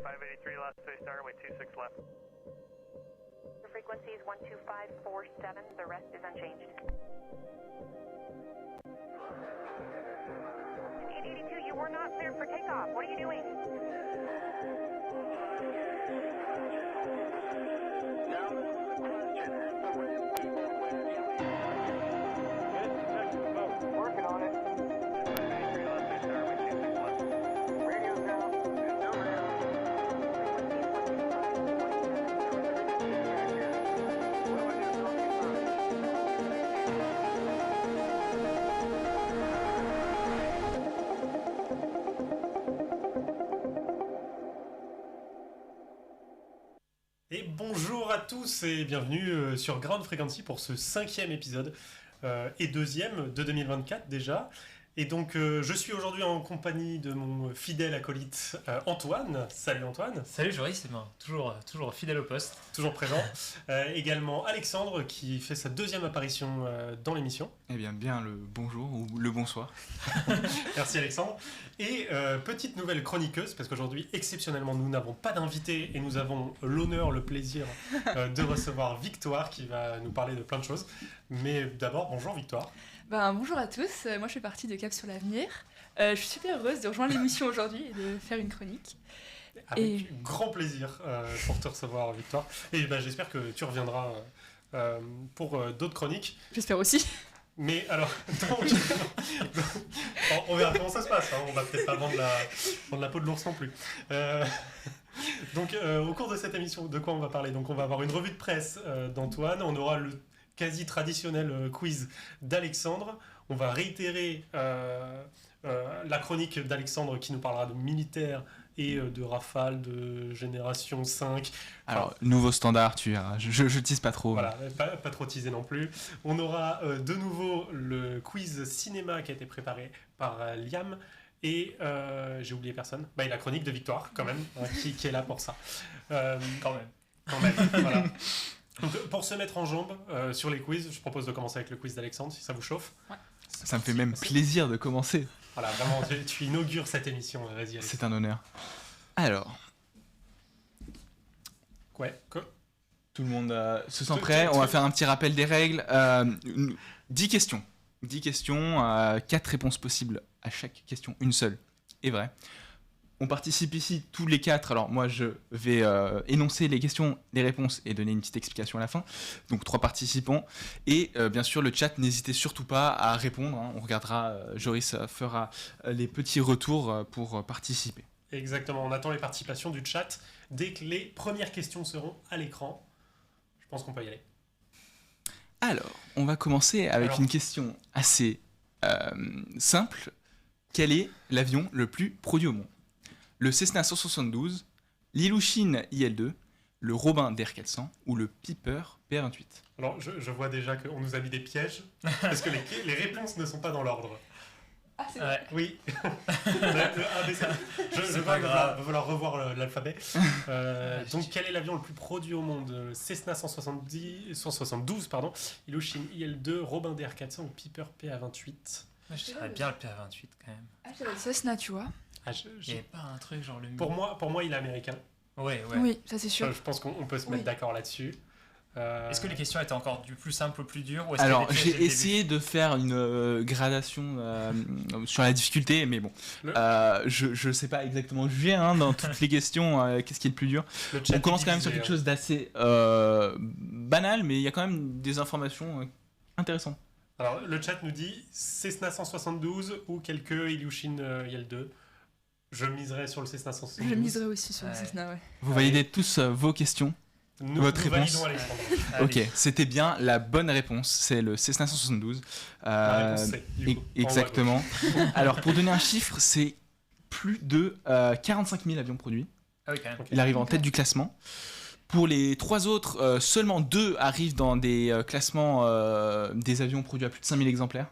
583 last space star, way 26 left. Your frequency is 12547. The rest is unchanged. 882, you were not cleared for takeoff. What are you doing? Working on it. 583 last space star, way 26 left. Radio's down. Et bonjour à tous et bienvenue sur Ground Frequency pour ce 5e épisode et 2e de 2024 déjà. Et donc je suis aujourd'hui en compagnie de mon fidèle acolyte Antoine. Salut Antoine. Salut Joris, c'est moi, toujours fidèle au poste. Toujours présent. Également Alexandre qui fait sa 2e apparition dans l'émission. Eh bien le bonjour ou le bonsoir. Merci Alexandre. Et petite nouvelle chroniqueuse, parce qu'aujourd'hui, exceptionnellement, nous n'avons pas d'invité et nous avons l'honneur, le plaisir de recevoir Victoire qui va nous parler de plein de choses. Mais d'abord, bonjour Victoire. Bonjour à tous, moi je fais partie de Cap sur l'avenir. Je suis super heureuse de rejoindre l'émission aujourd'hui et de faire une chronique. Avec grand plaisir pour te recevoir Victoire. Et j'espère que tu reviendras pour d'autres chroniques. J'espère aussi. Mais alors, donc, on verra comment ça se passe, hein. On va peut-être pas vendre la peau de l'ours non plus. Donc au cours de cette émission, de quoi on va parler? Donc on va avoir une revue de presse d'Antoine, on aura le quasi traditionnel quiz d'Alexandre, on va réitérer la chronique d'Alexandre qui nous parlera de militaire et de Rafale, de Génération 5. Alors, nouveau standard, tu verras, je tease pas trop. Voilà, pas trop teaser non plus. On aura de nouveau le quiz cinéma qui a été préparé par Liam. Et j'ai oublié personne. Et la chronique de Victoire, quand même, qui est là pour ça. Quand même, voilà. Donc, pour se mettre en jambes sur les quiz, je propose de commencer avec le quiz d'Alexandre, si ça vous chauffe. Ouais. Ça me fait même plaisir de commencer. Voilà, vraiment, tu inaugures cette émission. Vas-y, Alexandre. C'est un honneur. Alors, Ouais, tout le monde se sent prêt. On va faire un petit rappel des règles. 10 questions. 10 questions, 4 réponses possibles à chaque question. Une seule est vraie. On participe ici tous les 4. Alors moi, je vais énoncer les questions, les réponses et donner une petite explication à la fin. Donc 3 participants. Et bien sûr, le chat, n'hésitez surtout pas à répondre. Hein. On regardera, Joris fera les petits retours pour participer. exactement. On attend les participations du chat dès que les premières questions seront à l'écran. Je pense qu'on peut y aller. Alors, on va commencer avec une question assez simple. Quel est l'avion le plus produit au monde? Le Cessna 172, l'Ilyushin IL-2, le Robin DR400 ou le Piper PR-28? Alors, je vois déjà qu'on nous a mis des pièges, parce que les réponses ne sont pas dans l'ordre. Ah, c'est vrai. Oui. Le ABC. Je va falloir revoir l'alphabet. Donc, quel est l'avion le plus produit au monde? Cessna 172, pardon, Ilyushin IL-2, Robin DR400 ou Piper PA-28? je dirais bien le PA-28 quand même. Ah, j'avais le Cessna, tu vois. Il n'y avait pas un truc genre le... Pour moi, il est américain. Ouais. Oui, ça c'est sûr. Je pense qu'on peut se mettre d'accord là-dessus. Est-ce que les questions étaient encore du plus simple au plus dur ou Alors, j'ai essayé de faire une gradation sur la difficulté, mais bon, je sais pas exactement juger dans toutes les questions qu'est-ce qui est le plus dur. On commence quand même sur quelque chose d'assez banal, mais il y a quand même des informations intéressantes. Alors, le chat nous dit Cessna 172 ou quelques Ilyushin IL-2. Je miserai sur le Cessna 172. Je miserai aussi sur le Cessna, ouais. Vous validez tous vos questions? Votre réponse. Validons Alexandre. Ok, c'était bien la bonne réponse, c'est le Cessna 172. La réponse C, du coup. Exactement. Alors, pour donner un chiffre, c'est plus de 45 000 avions produits. Ah oui, quand même. Il arrive en tête du classement. Pour les 3 autres, seulement 2 arrivent dans des classements des avions produits à plus de 5000 exemplaires.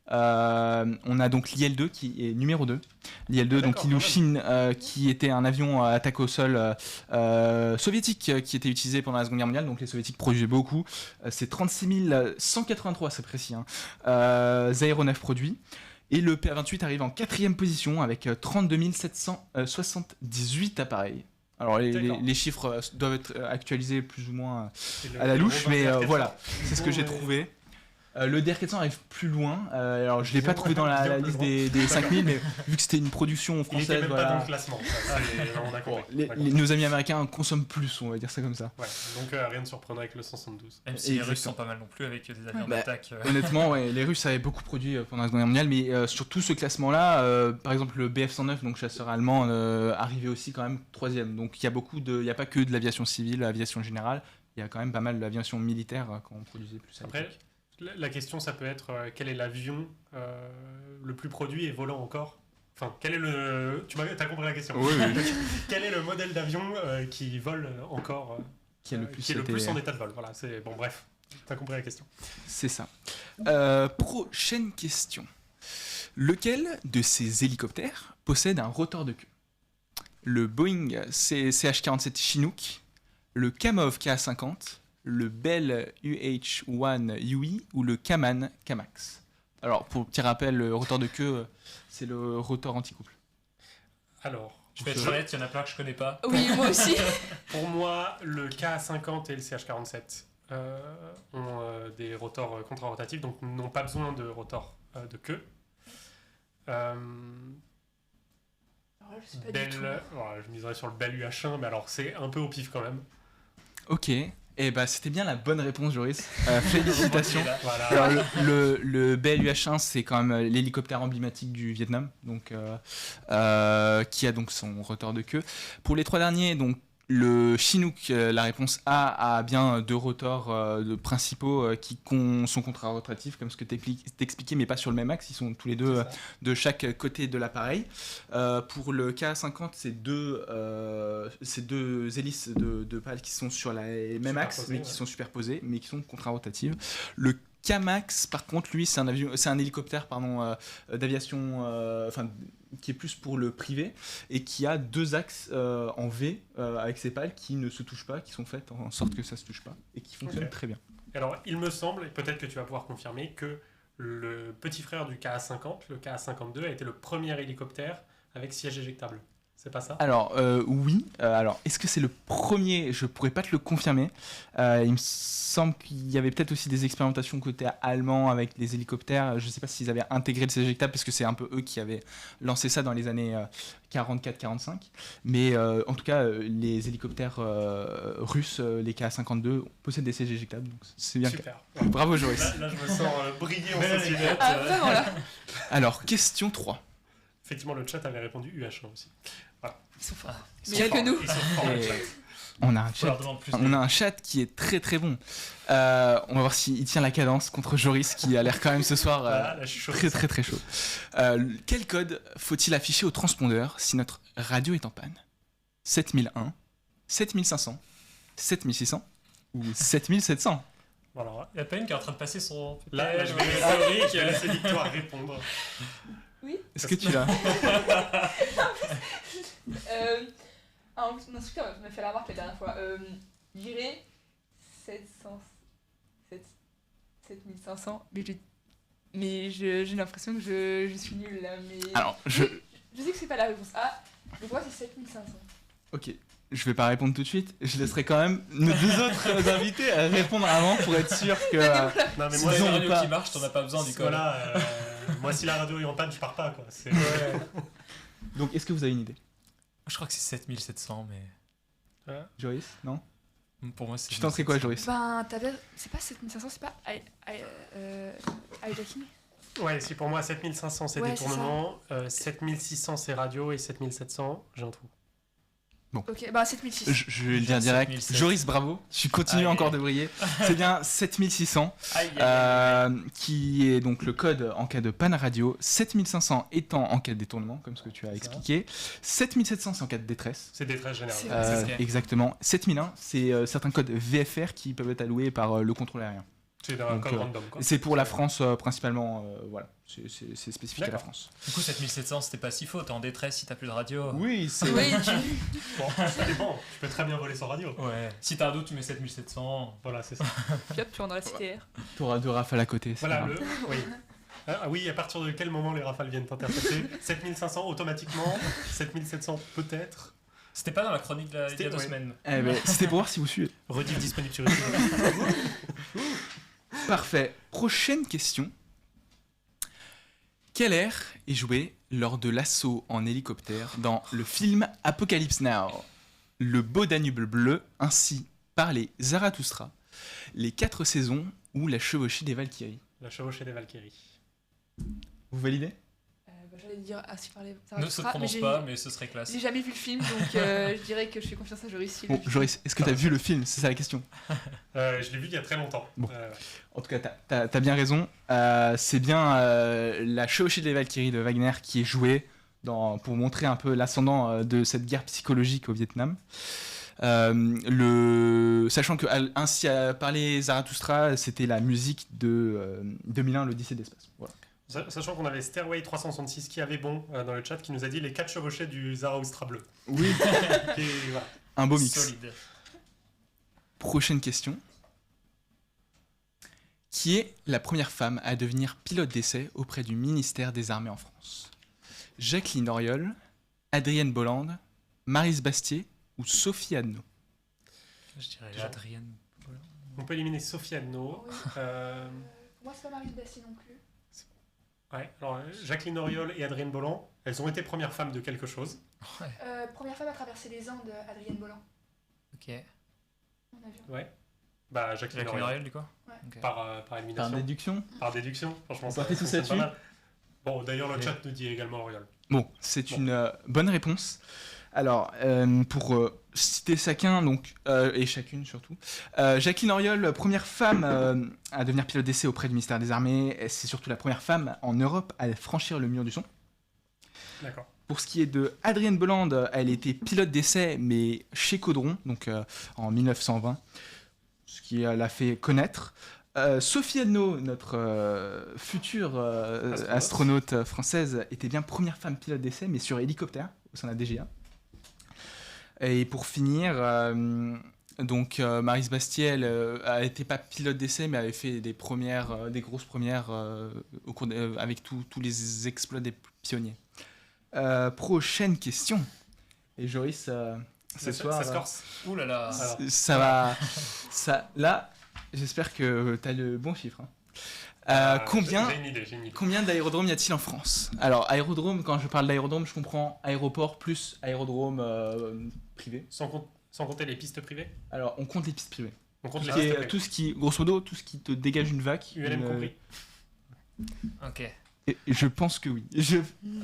On a donc l'IL-2 qui est numéro 2. L'IL-2, donc Ilyushin, qui était un avion à attaque au sol soviétique qui était utilisé pendant la Seconde Guerre mondiale. Donc les soviétiques produisaient beaucoup. C'est 36 183, c'est précis. Aéronefs produits. Et le PA28 arrive en 4e position avec 32 778 appareils. Alors D'accord. les chiffres doivent être actualisés plus ou moins Et le- à la le louche, Robin mais DR400. voilà, c'est ce que j'ai Ouais. trouvé. Le DR400 arrive plus loin. Alors je l'ai pas Bien, trouvé dans la bien liste plus des 5000, mais vu que c'était une production Il était française, même pas voilà. dans le classement. Ça, on a Bon, compris. D'accord. nos amis américains consomment plus, on va dire ça comme ça. Ouais, donc rien de surprenant avec le 172. Même si les Russes Exactement. sont pas mal non plus avec des avions Bah, d'attaque. Honnêtement, ouais, les Russes avaient beaucoup produit pendant la Seconde Guerre mondiale, mais sur tout ce classement-là, par exemple le BF-109, donc chasseur allemand, arrivait aussi quand même 3e. Donc il y a pas que de l'aviation civile, l'aviation générale, il y a quand même pas mal d'aviation militaire quand on produisait plus à Après, l'époque. la question, ça peut être quel est l'avion le plus produit et volant encore. Enfin, quel est le. T'as compris la question. Oui, oui. Quel est le modèle d'avion qui vole encore Qui est le plus, qui est le été- plus en état de vol. Voilà, c'est bon, bref. T'as compris la question. C'est ça. Prochaine question. Lequel de ces hélicoptères possède un rotor de queue? Le Boeing CH-47 Chinook, le Kamov KA-50, le Bell UH-1 UE ou le Kaman Kamax? Alors, pour petit rappel, le rotor de queue, c'est le rotor anti-couple. Alors, Je vais être honnête, il y en a plein que je connais pas. Oui, moi aussi. pour moi, le KA-50 et le CH-47 ont des rotors contrarotatifs, donc n'ont pas besoin de rotor de queue. Alors là, je sais pas Bell, du tout. voilà, je miserais sur le Bell UH-1, mais alors c'est un peu au pif quand même. Ok. Et bah, c'était bien la bonne réponse, Joris. Félicitations. Voilà. Alors, le Bell UH-1, c'est quand même l'hélicoptère emblématique du Vietnam, donc, qui a donc son rotor de queue. Pour les 3 derniers, donc, le Chinook, la réponse A, a bien 2 rotors principaux qui sont contrarotatifs, comme ce que t'expliquais, mais pas sur le même axe. Ils sont tous les deux C'est ça. de chaque côté de l'appareil. Pour le Ka-50, c'est deux hélices de pales qui sont sur le même axe, Superposées, mais qui ouais. sont superposées, mais qui sont contrarotatives. Le Kamax, par contre, lui, c'est un hélicoptère d'aviation, qui est plus pour le privé et qui a 2 axes en V avec ses pales qui ne se touchent pas, qui sont faites en sorte que ça se touche pas et qui fonctionnent Ok. très bien. Alors, il me semble, et peut-être que tu vas pouvoir confirmer, que le petit frère du KA-50, le KA-52, a été le premier hélicoptère avec siège éjectable. C'est pas ça? Alors, oui. Alors, est-ce que c'est le premier? Je pourrais pas te le confirmer. Il me semble qu'il y avait peut-être aussi des expérimentations côté allemand avec les hélicoptères. Je sais pas s'ils avaient intégré le siège éjectable parce que c'est un peu eux qui avaient lancé ça dans les années 44-45. Mais en tout cas, les hélicoptères russes, les Ka-52, possèdent des sièges éjectables. Donc c'est bien. Super. Bravo, Joris. Là, je me sens briller en Belle société. anecdote. Ah, vraiment là. Alors, question 3. Effectivement, le chat avait répondu UH1 aussi. Ils sont forts. Ils Meilleurs que nous. Ils sont forts, le Et chat. on a un Faut leur chat. demander plus On a un chat qui est très très bon. On va voir s'il tient la cadence contre Joris qui a l'air quand même ce soir Voilà, là, je suis chaud. très très très chaud. Quel code faut-il afficher au transpondeur si notre radio est en panne? 7001, 7500, 7600 ou 7700? Bon, alors, Il y a pas une qui est en train de passer son. là, je vais laisser Victoire répondre. Est-ce que tu l'as? Un instructeur m'a fait la remarque la dernière fois. J'irai 7500, mais j'ai l'impression que je suis nulle là. Mais Alors, je sais que c'est pas la réponse A. Je crois que c'est 7500. ok, je vais pas répondre tout de suite. Je laisserai quand même nos 2 autres invités répondre avant pour être sûr que. Non, mais Si moi, t'as Ils une ont radio pas- qui marche, t'en as pas besoin du code. voilà, moi, si la radio est en panne, je pars pas, quoi. C'est... Donc, est-ce que vous avez une idée? Je crois que c'est 7700, mais Joris? Non? pour moi c'est. Tu tenterais quoi, Joris? Ben, c'est pas 7500, c'est pas hijacking. Ouais, si pour moi 7500 c'est Ouais, c'est détournement, 7600 c'est radio et 7700 j'ai un trou. Ok, bah 7600. Je vais le dire direct. 7007. Joris, bravo. Tu continues Aïe. encore de briller. C'est bien 7600. Aïe, aïe, aïe. Qui est donc le code en cas de panne radio, 7500 étant en cas de détournement, comme ce que tu as Ça. expliqué, 7700 c'est en cas de détresse. C'est détresse générale. C'est vrai. C'est ok. Exactement. 7001, c'est certains codes VFR qui peuvent être alloués par le contrôle aérien. C'est un Donc, code random quoi. C'est pour la France principalement, voilà, c'est spécifique à la D'accord. France. Du coup, 7700, c'était pas si faux. T'es en détresse si t'as plus de radio. Oui, c'est Oui, Bon, ça dépend, tu peux très bien voler sans radio. Ouais. Si t'as un doute, tu mets 7700. Voilà, c'est ça. puis hop, tu rentres dans la CTR. t'auras 2 rafales à côté. c'est Voilà, pas grave. oui. Ah oui, à partir de quel moment les rafales viennent intercepter 7500 automatiquement, 7700 peut-être. C'était pas dans la chronique d'il y a C'était- 2 ouais. semaines. Eh ben, c'était pour voir si vous suivez. Rediff disponible sur YouTube. Parfait. Prochaine question. Quel air est joué lors de l'assaut en hélicoptère dans le film Apocalypse Now? Le beau Danube bleu, ainsi par les Zarathustra, les 4 saisons ou la chevauchée des Valkyries. La chevauchée des Valkyries. Vous validez? J'allais dire ainsi par les Ne se Zarathustra, prononce j'ai- pas, mais ce serait classe. J'ai jamais vu le film, donc je dirais que je fais confiance à Joris. s'il a Bon, vu le Joris, est-ce que tu as vu le film? C'est ça la question. Je l'ai vu il y a très longtemps. Bon. Ouais. En tout cas, t'as bien raison. C'est bien la chevauchée des Valkyries de Wagner qui est jouée pour montrer un peu l'ascendant de cette guerre psychologique au Vietnam. Sachant que ainsi par les Zarathustra, c'était la musique de 2001, l'Odyssée de l'espace. Voilà. Sachant qu'on avait Stairway 366 qui avait bon dans le chat, qui nous a dit les 4 chevauchés du Zarathustra bleu. Oui, Et voilà. un beau mix. Solide. Prochaine question. Qui est la première femme à devenir pilote d'essai auprès du ministère des Armées en France? Jacqueline Auriol, Adrienne Bolland, Maryse Bastier ou Sophie Adno? Je dirais Jean. Adrienne. On peut éliminer Sophie Adno. Oui. Moi, c'est pas Marie Bassi non plus. Ouais, alors Jacqueline Auriol et Adrienne Bolland, elles ont été premières femmes de quelque chose. Première femme à traverser les Andes, Adrienne Bolland. Ok. En avion. Ouais. Bah Jacqueline Jacqueline Auriol. Auriol, du coup Ouais. Ok. Par Par élimination. déduction? Par déduction. Franchement, On ça partait tous fonctionne là-dessus. pas mal. Bon, d'ailleurs, le chat nous dit également Auriol. Bon, c'est Bon. une bonne réponse. Alors, pour citer chacun, donc, et chacune surtout, Jacqueline Auriol, première femme à devenir pilote d'essai auprès du ministère des Armées, et c'est surtout la première femme en Europe à franchir le mur du son. D'accord. Pour ce qui est de Adrienne Bolland, elle était pilote d'essai, mais chez Caudron, donc en 1920, ce qui l'a fait connaître. Sophie Adno, notre future astronaute française, était bien première femme pilote d'essai, mais sur hélicoptère, au sein de la DGA. Et pour finir, donc Maryse Bastier, elle n'était pas pilote d'essai, mais avait fait des grosses premières au cours avec tous les exploits des pionniers. Prochaine question. Et Joris, ce soir, Ça se corse. Ouh là là. Alors. ça va. Là, j'espère que tu as le bon chiffre. Hein. Combien J'ai une idée. Combien d'aérodromes y a-t-il en France? Alors, aérodrome, quand je parle d'aérodrome, je comprends aéroport plus aérodrome privé. Sans compter les pistes privées. Alors, on compte les pistes privées. On compte Tout les ce qui pistes est- privées. tout ce qui, grosso modo, tout ce qui te dégage une vague. ULM compris. Ok. Et je pense que oui.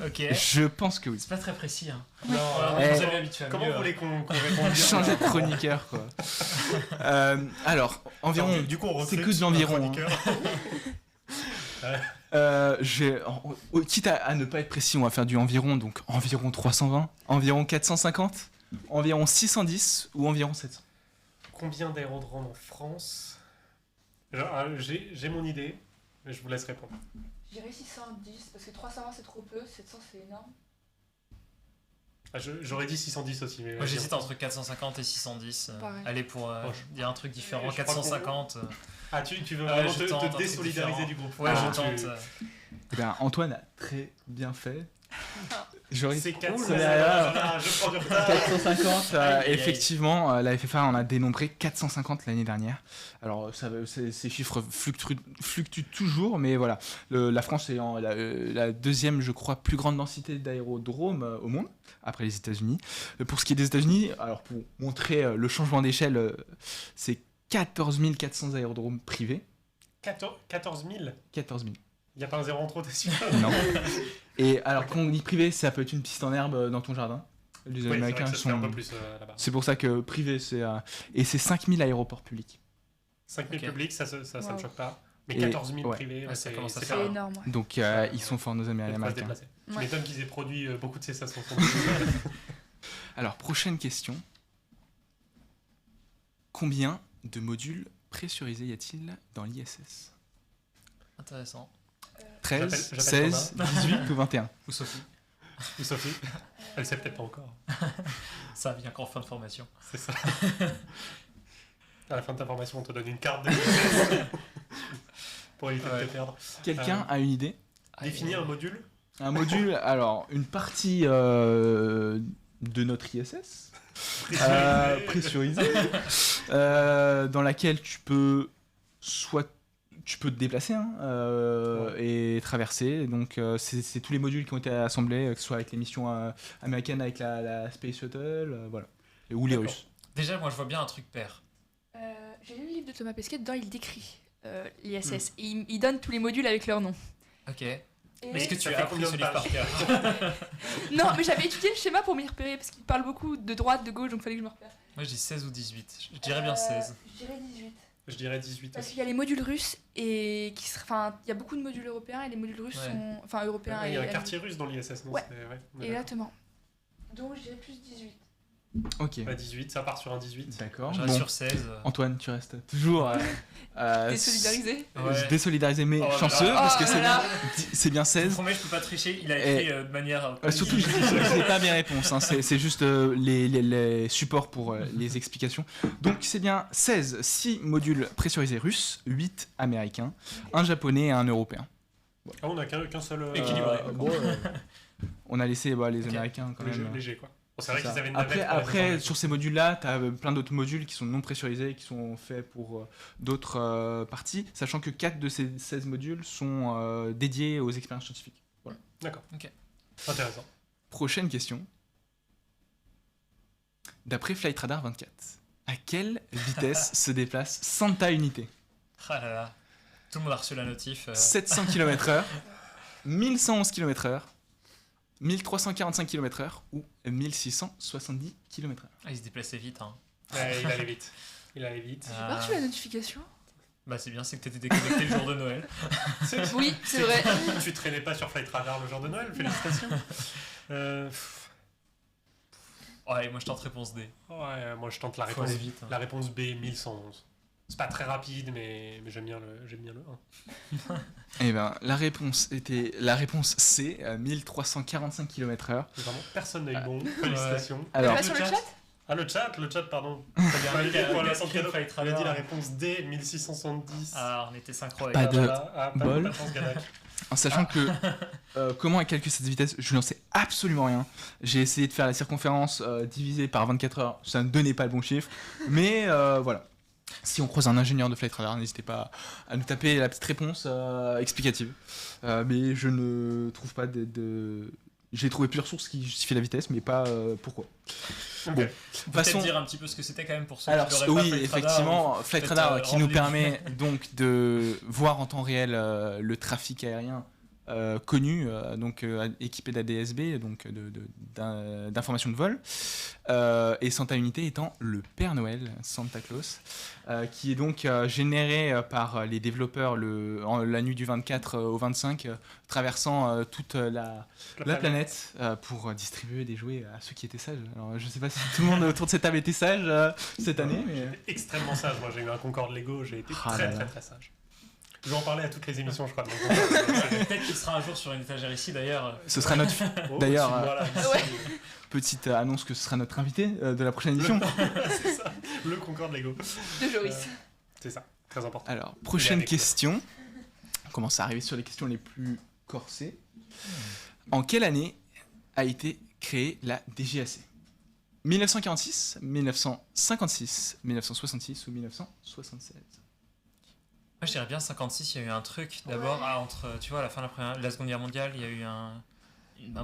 Ok. Je pense que oui. C'est pas très précis. Hein. Non, Eh, Vous avez habitué à comment mieux. vous voulez qu'on réponde bien Changer de chroniqueur, quoi. Alors, environ. Alors, du coup, on c'est recrute que de un l'environ, chroniqueur. Quitte à ne pas être précis, on va faire du environ, donc environ 320, environ 450, environ 610 ou environ 700. Combien d'aérodromes en France? J'ai mon idée, mais je vous laisse répondre. Je dirais 610, parce que 320 c'est trop peu, 700 c'est énorme. J'aurais dit 610 aussi, mais Moi j'hésite entre 450 et 610. Pareil. Allez pour dire un truc différent. Je crois qu'on- 450. Ah, tu veux Ouais, vraiment je te tente un truc désolidariser différent. du groupe. Ouais, Ah, je tente. Eh bien, Antoine a très bien fait. Joris, C'est 400. Ouh là là. Ah, je prends du retard. 450, Aïe, aïe, aïe. effectivement, la FFA en a dénombré 450 l'année dernière. Alors, ces chiffres fluctuent toujours, mais voilà. La France est la deuxième, je crois, plus grande densité d'aérodromes au monde, après les États-Unis. Pour ce qui est des États-Unis, alors pour montrer le changement d'échelle, c'est 14 400 aérodromes privés. 14 000. 14 000. Il n'y a pas un zéro en trop dessus. Non. Et alors, quand on dit privé, ça peut être une piste en herbe dans ton jardin. Les Oui, c'est vrai Américains que ça se fait un sont. peu plus là-bas. C'est pour ça que privé, c'est. Et c'est 5000 aéroports publics. 5 000 Ok. publics, ça me Wow. choque pas. Mais Et- 14 000 ouais. privés, Ouais, ça commence à c'est faire C'est pas- énorme, ouais. Donc, ils sont forts, nos il y a de quoi se Américains. déplacer. Tu Ouais. m'étonnes qu'ils aient produit beaucoup de ces stations. Alors, prochaine question. Combien de modules pressurisés y a-t-il dans l'ISS? Intéressant. 13, J'appelle 16, 18 ou 21? Ou Sophie. Ou Sophie. Elle sait peut-être pas encore. Ça vient qu'en fin de formation. C'est ça. À la fin de ta formation, on te donne une carte de l'ISS pour éviter de Ouais. te perdre. Quelqu'un a une idée? Définis un module. Un module, alors, une partie de notre ISS, pressurisée, dans laquelle tu peux te déplacer et traverser. Donc c'est tous les modules qui ont été assemblés, que ce soit avec les missions américaines, avec la Space Shuttle, voilà, ou les D'accord. Russes. Déjà, moi je vois bien un truc pair. J'ai lu le livre de Thomas Pesquet, dedans il décrit l'ISS et il donne tous les modules avec leur nom. Ok. Et- Est-ce que tu Ça as fait appris combien ce de livre par pages cœur? Non, mais j'avais étudié le schéma pour m'y repérer parce qu'il parle beaucoup de droite, de gauche, donc il fallait que je me repère. Moi je dis 16 ou 18. Je dirais bien 16. Je dirais 18. Je dirais 18 Parce aussi. qu'il y a les modules russes et enfin, il y a beaucoup de modules européens et les modules russes Ouais. sont, enfin, européens Il y a un et quartier russe dans l'ISS, non? Ouais. C'est- ouais, on est exactement. Donc je dirais plus 18. Ok, d'accord. 18, ça part sur un 18. d'accord. Je reste Bon, sur 16. Antoine, tu restes toujours Désolidarisé. Ouais. désolidarisé, mais Oh là chanceux, là. parce que Oh c'est là bien, c'est bien Je 16. vous promets, je peux pas tricher. Il a Et- écrit de manière. Surtout, je n'ai pas mes réponses, hein, c'est juste les supports pour les explications. Donc c'est bien 16, 6 modules pressurisés russes, 8 américains, un japonais et un européen. Ah, on a qu'un seul. Équilibré. On a laissé les Ok. Américains quand même. Léger, quoi. Bon, c'est vrai C'est qu'ils ça. avaient une Après, navette pour les après informations. sur ces modules-là, tu as plein d'autres modules qui sont non pressurisés, qui sont faits pour d'autres parties, sachant que 4 de ces 16 modules sont dédiés aux expériences scientifiques. D'accord. Ok. Intéressant. Prochaine question. D'après Flight Radar 24, à quelle vitesse se déplace Santa Unité? Ah là là. Tout le monde a reçu la notif. 700 km/h, 1111 km/h, 1345 km/h ou 1670 km/h? Ah, il se déplaçait vite. Hein. Ouais, il allait vite. Il allait vite. J'ai pas reçu la notification. Bah c'est bien, c'est que t'étais déconnecté le jour de Noël. Oui, c'est vrai. Tu traînais pas sur Flight Radar le jour de Noël, félicitations. Pff, Ouais, moi je tente réponse D. ouais, moi je tente la Faut réponse, aller vite. Hein. la réponse B, 1111. C'est pas très rapide, mais j'aime bien le 1. Eh ben, la réponse C, 1345 km/h. Vraiment, personne n'a eu bon. Félicitations. Alors, Pas sur le chat. Ah, le chat, pardon. T'as bien Fallait dire pour qui a Vincent écrit Cadeau. Flight Il a dit Radar. la réponse D, 1670. Ah, on était synchro avec Pas ça. de- Voilà. Ah, pas bol. de chance, Gadac. en sachant que comment elle calcule cette vitesse, je n'en sais absolument rien. J'ai essayé de faire la circonférence divisée par 24 heures, ça ne donnait pas le bon chiffre. Mais voilà. Si on croise un ingénieur de Flight Radar, n'hésitez pas à nous taper la petite réponse explicative. Mais je ne trouve pas J'ai trouvé plusieurs sources qui justifient la vitesse, mais pas pourquoi. Ok. Bon, Faut façon- peut-être dire un petit peu ce que c'était quand même pour ceux Alors qui l'auraient pas oui, Flight Radar, effectivement, ou Flight peut-être, Radar qui nous rendre les- permet donc de voir en temps réel le trafic aérien connu, équipé d'ADSB, donc d'informations de vol, et Santa Unité étant le Père Noël, Santa Claus, qui est donc généré par les développeurs la nuit du 24 au 25, traversant toute la planète pour distribuer des jouets à ceux qui étaient sages. Alors je sais pas si tout le monde autour de cette table était sage cette année, mais... J'étais extrêmement sage. Moi, j'ai eu un Concorde Lego, j'ai été Ah très, là là. très, très sage. Je vais en parler à toutes les émissions, je crois. de mon Concorde. Peut-être qu'il sera un jour sur une étagère ici d'ailleurs. Ce sera notre Oh, D'ailleurs, au-dessus de moi, là, ici. Ouais. petite annonce que ce sera notre invité de la prochaine émission. C'est ça, le Concorde Lego. De Joris. C'est ça, très important. Alors, Il est prochaine avec nous. question. On commence à arriver sur les questions les plus corsées. En quelle année a été créée la DGAC? 1946, 1956, 1966 ou 1976? Moi je dirais bien 56, il y a eu un truc d'abord entre, tu vois, à la fin de la Seconde Guerre mondiale, il y a eu un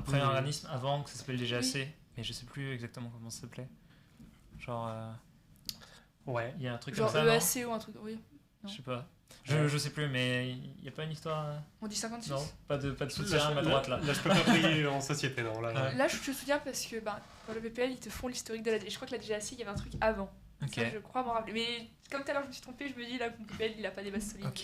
premier organisme avant que ça s'appelle DGAC, mais je sais plus exactement comment ça s'appelait. Genre, Ouais. il y a un truc Genre comme ça, non EAC ou un truc. Oui. Je sais pas. Je sais plus, mais il n'y a pas une histoire. On dit 56. Non, pas de soutien à ma Là, droite là. Là, je peux pas payer en société, non. Là, Ouais. Là, je te souviens parce que dans le PPL, ils te font l'historique de la. Je crois que la DGAC, il y avait un truc avant. Ok. Ça, je crois m'en rappeler. Mais comme tout à l'heure, je me suis trompée, je me dis là, mon PPL, il a pas des bases solides. Ok.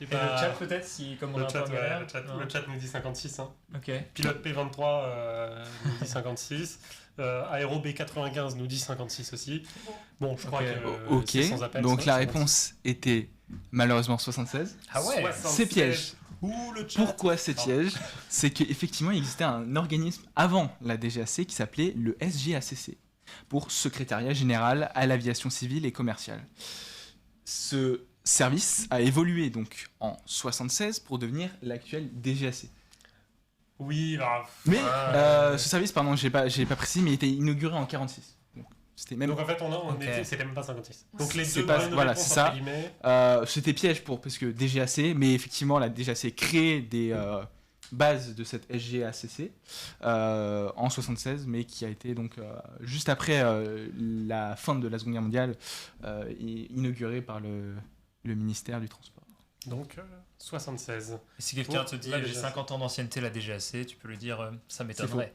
Et Bah, le chat peut-être, si comme on Le a chat, un peu en galère, ouais, non. le chat nous dit 56. Hein. Ok. Pilote P23 nous dit 56. Aéro B95 nous dit 56 aussi. Bon, je crois Ok. que Ok, c'est sans appel. donc ça, la 56. réponse était malheureusement 76. Ah ouais. 76. C'est piège. Ouh, le chat. Pourquoi c'est piège? C'est qu'effectivement, il existait un organisme avant la DGAC qui s'appelait le SGACC, pour Secrétariat Général à l'Aviation Civile et Commerciale. Ce service a évolué donc en 76 pour devenir l'actuel DGAC. Oui, alors, Mais ouais. ce service, pardon, j'ai pas précisé, mais il était inauguré en 46. Donc, c'était même Donc en fait, on Ok. c'était même pas 56. Donc les C'est deux pas- bonnes voilà, réponses, c'est ça. entre guillemets. C'était piège parce que DGAC, mais effectivement la DGAC crée des bases de cette SGACC en 76, mais qui a été donc juste après la fin de la Seconde Guerre mondiale inaugurée par le ministère du Transport. Donc 76. Et si quelqu'un Pour te dit la j'ai DGAC. 50 ans d'ancienneté, la DGAC, tu peux lui dire ça faux. m'étonnerait.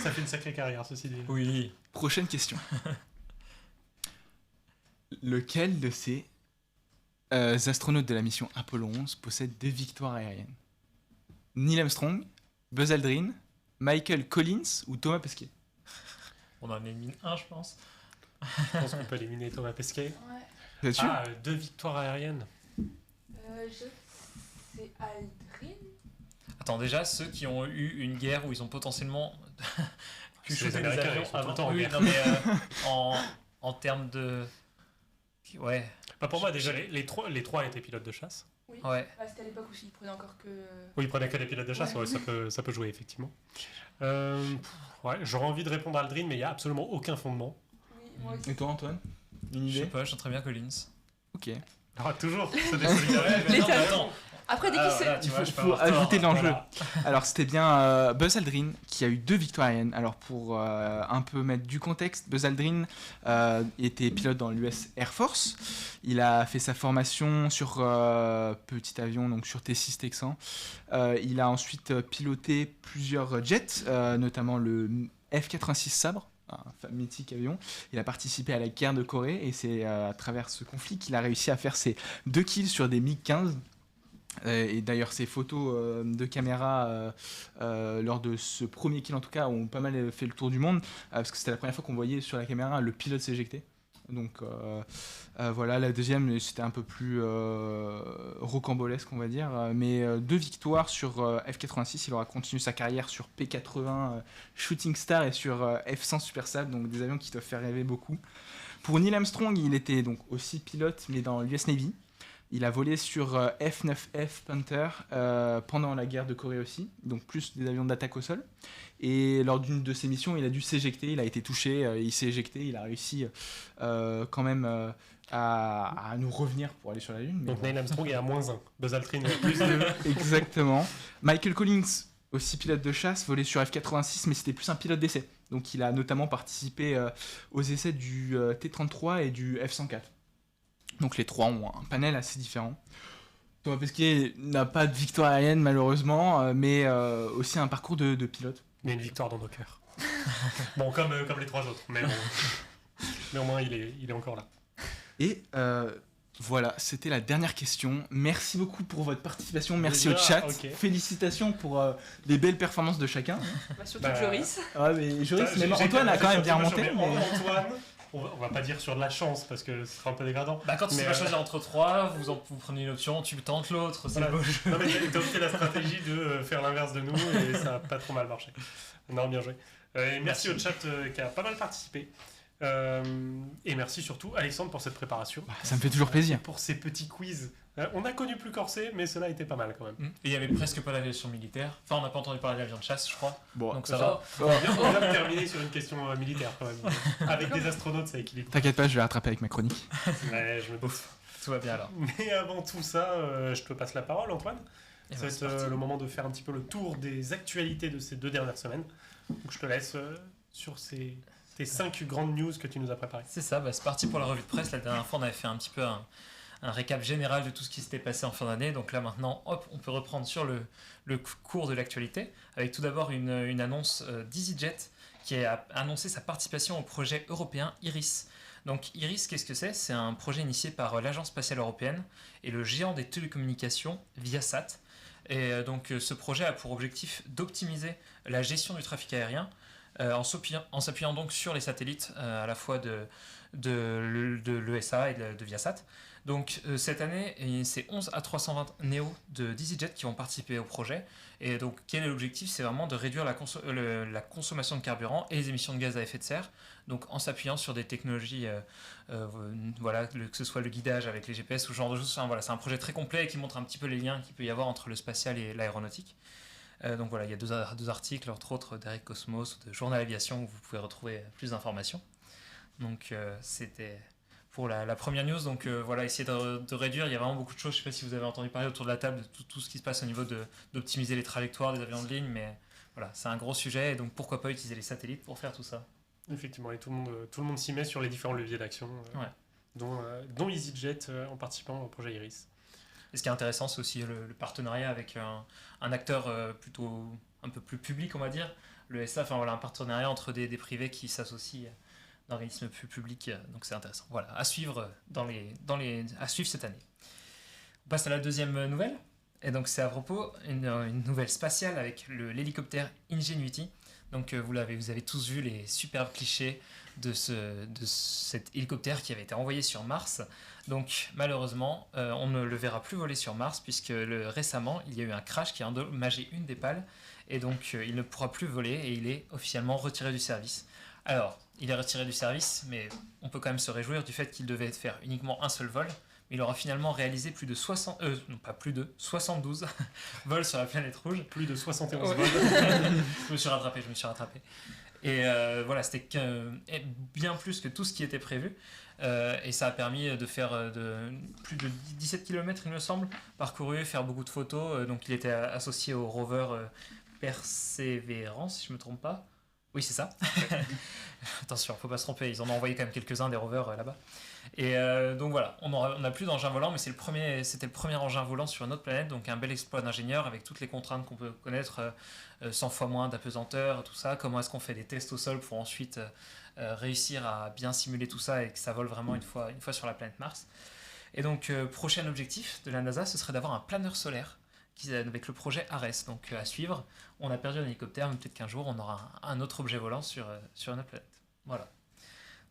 Ça fait une sacrée carrière, ceci dit. Oui. Prochaine question. Lequel de ces astronautes de la mission Apollo 11 possède 2 victoires aériennes? Neil Armstrong, Buzz Aldrin, Michael Collins ou Thomas Pesquet? On en a mis un, je pense. Je pense qu'on peut éliminer Thomas Pesquet. Ouais. Vous êtes sûr? 2 victoires aériennes. C'est Aldrin. Attends, déjà, ceux qui ont eu une guerre où ils ont potentiellement pu C'est les shooter des Américains, avions ils sont tout le avant. temps en Oui, guerre. non, mais en termes de. Ouais, Bah, pour moi, déjà, les trois étaient pilotes de chasse. Oui. ouais. Bah, c'était à l'époque où il prenait encore que. Oui, ils prenaient que des pilotes de chasse, Ouais. ouais, ça peut jouer, effectivement. Ouais, j'aurais envie de répondre à Aldrin, mais il n'y a absolument aucun fondement. Oui, moi aussi. Et toi Antoine? Une Je sais idée? pas, je sens très bien Collins. Ok. Ah, toujours c'est des solitaires. mais non, mais L'état- attends. Après, dès Ah, qu'il se. voilà, tu Il vois, je peux faut avoir tort. ajouter de l'enjeu. Voilà. Alors c'était bien Buzz Aldrin qui a eu 2 victoires aériennes. Alors pour un peu mettre du contexte, Buzz Aldrin était pilote dans l'US Air Force. Il a fait sa formation sur petit avion, donc sur T6 Texan. Il a ensuite piloté plusieurs jets, notamment le F-86 Sabre, un mythique avion. Il a participé à la guerre de Corée et c'est à travers ce conflit qu'il a réussi à faire ses 2 kills sur des MiG-15. Et d'ailleurs, ces photos de caméra lors de ce premier kill, en tout cas, ont pas mal fait le tour du monde, parce que c'était la première fois qu'on voyait sur la caméra le pilote s'éjecter. Donc voilà, la deuxième, c'était un peu plus rocambolesque, on va dire. Mais 2 victoires sur F-86, il aura continué sa carrière sur P-80 Shooting Star et sur F-100 Super Sabre, donc des avions qui doivent faire rêver beaucoup. Pour Neil Armstrong, il était donc aussi pilote, mais dans l'US Navy. Il a volé sur F-9F Panther pendant la guerre de Corée aussi, donc plus des avions d'attaque au sol. Et lors d'une de ses missions, il a dû s'éjecter, il a été touché, il s'est éjecté, il a réussi quand même à nous revenir pour aller sur la Lune. mais Donc bon. Neil Armstrong est à -1. Buzz Aldrin est à +2. Exactement. Michael Collins, aussi pilote de chasse, volé sur F-86, mais c'était plus un pilote d'essai. Donc il a notamment participé aux essais du T-33 et du F-104. Donc les trois ont un panel assez différent. Thomas Pesquet n'a pas de victoire aérienne malheureusement, mais aussi un parcours de pilote. Mais une victoire dans nos cœurs. Bon, comme les 3 autres, mais bon. Mais au moins, il est encore là. Et voilà, c'était la dernière question. Merci beaucoup pour votre participation, merci Déjà, au chat. ok. Félicitations pour les belles performances de chacun. Bah, surtout Bah, Joris. Ouais, mais Joris, J'ai- même j'ai Antoine a quand même bien sur remonté. mais mais- Antoine, on va pas dire sur de la chance parce que ce sera un peu dégradant. Bah, quand tu Mais, sais pas choisir entre trois, vous prenez une option, tu tentes l'autre, c'est Voilà. le beau jeu. Non, mais t'as opté la stratégie de faire l'inverse de nous et ça a pas trop mal marché. Non, bien joué. Et merci au chat qui a pas mal participé. Et merci surtout Alexandre pour cette préparation. Ça me fait toujours plaisir. Pour ces petits quiz. On a connu plus corsé, mais cela était pas mal quand même. Et il y avait presque pas d'aviation militaire. Enfin, on n'a pas entendu parler d'avion de chasse, je crois. Bon, Donc ça va. On vient de terminer sur une question militaire quand même. Avec des astronautes, ça équilibre. T'inquiète pas, je vais rattraper avec ma chronique. Ouais, je me doute. Tout va bien alors. Mais avant tout ça, je te passe la parole, Antoine. Et Ça ben, va c'est être parti. le moment de faire un petit peu le tour des actualités de ces 2 dernières semaines. Donc je te laisse sur tes 5 grandes news que tu nous as préparées. C'est ça, bah, c'est parti pour la revue de presse. La dernière fois, on avait fait un petit peu un récap général de tout ce qui s'était passé en fin d'année. Donc là, maintenant, hop, on peut reprendre sur le cours de l'actualité. Avec tout d'abord une annonce d'EasyJet qui a annoncé sa participation au projet européen IRIS. Donc IRIS, qu'est-ce que c'est? C'est un projet initié par l'Agence spatiale européenne et le géant des télécommunications Viasat. Et donc ce projet a pour objectif d'optimiser la gestion du trafic aérien en s'appuyant donc sur les satellites à la fois de l'ESA et de Viasat. Donc cette année, c'est 11 A320 Neo de d'EasyJet qui vont participer au projet. Et donc quel est l'objectif? C'est vraiment de réduire la consommation de carburant et les émissions de gaz à effet de serre. Donc en s'appuyant sur des technologies, voilà, que ce soit le guidage avec les GPS ou ce genre de choses. Enfin, voilà, c'est un projet très complet qui montre un petit peu les liens qu'il peut y avoir entre le spatial et l'aéronautique. Donc voilà, il y a deux articles, entre autres d'Eric Cosmos ou de Journal Aviation, où vous pouvez retrouver plus d'informations. Donc c'était pour la première news. Donc voilà, essayer de réduire. Il y a vraiment beaucoup de choses. Je ne sais pas si vous avez entendu parler autour de la table de tout ce qui se passe au niveau d'optimiser les trajectoires des avions de ligne, mais voilà, c'est un gros sujet. Et donc pourquoi pas utiliser les satellites pour faire tout ça. Effectivement, et tout le monde s'y met sur les différents leviers d'action, Ouais. dont EasyJet en participant au projet Iris. Et ce qui est intéressant, c'est aussi le partenariat avec un acteur plutôt un peu plus public, on va dire. Le SA, enfin voilà, un partenariat entre des privés qui s'associent d'organismes plus publics. Donc c'est intéressant. Voilà, à suivre à suivre cette année. On passe à la deuxième nouvelle. Et donc c'est à propos une nouvelle spatiale avec l'hélicoptère Ingenuity. Donc vous avez tous vu les superbes clichés de cet hélicoptère qui avait été envoyé sur Mars. Donc malheureusement, on ne le verra plus voler sur Mars puisque récemment, il y a eu un crash qui a endommagé une des pales et donc il ne pourra plus voler et il est officiellement retiré du service. Alors, il est retiré du service, mais on peut quand même se réjouir du fait qu'il devait faire uniquement un seul vol. Il aura finalement réalisé plus de 72 vols sur la planète rouge. Plus de 71 Ouais. vols. Je me suis rattrapé. Et voilà, c'était bien plus que tout ce qui était prévu. Et ça a permis de faire plus de 17 km, il me semble, parcouru, faire beaucoup de photos. Donc il était associé au rover Perseverance, si je ne me trompe pas. Oui, c'est ça. Attention, faut pas se tromper, ils en ont envoyé quand même quelques-uns des rovers là-bas. Et donc voilà, on n'a plus d'engin volant, mais c'était le premier engin volant sur une autre planète, donc un bel exploit d'ingénieur avec toutes les contraintes qu'on peut connaître, 100 fois moins d'apesanteur, tout ça. Comment est-ce qu'on fait des tests au sol pour ensuite réussir à bien simuler tout ça et que ça vole vraiment une fois sur la planète Mars. Et donc, prochain objectif de la NASA, ce serait d'avoir un planeur solaire avec le projet Ares. Donc à suivre, on a perdu un hélicoptère, mais peut-être qu'un jour on aura un autre objet volant sur une autre planète. Voilà.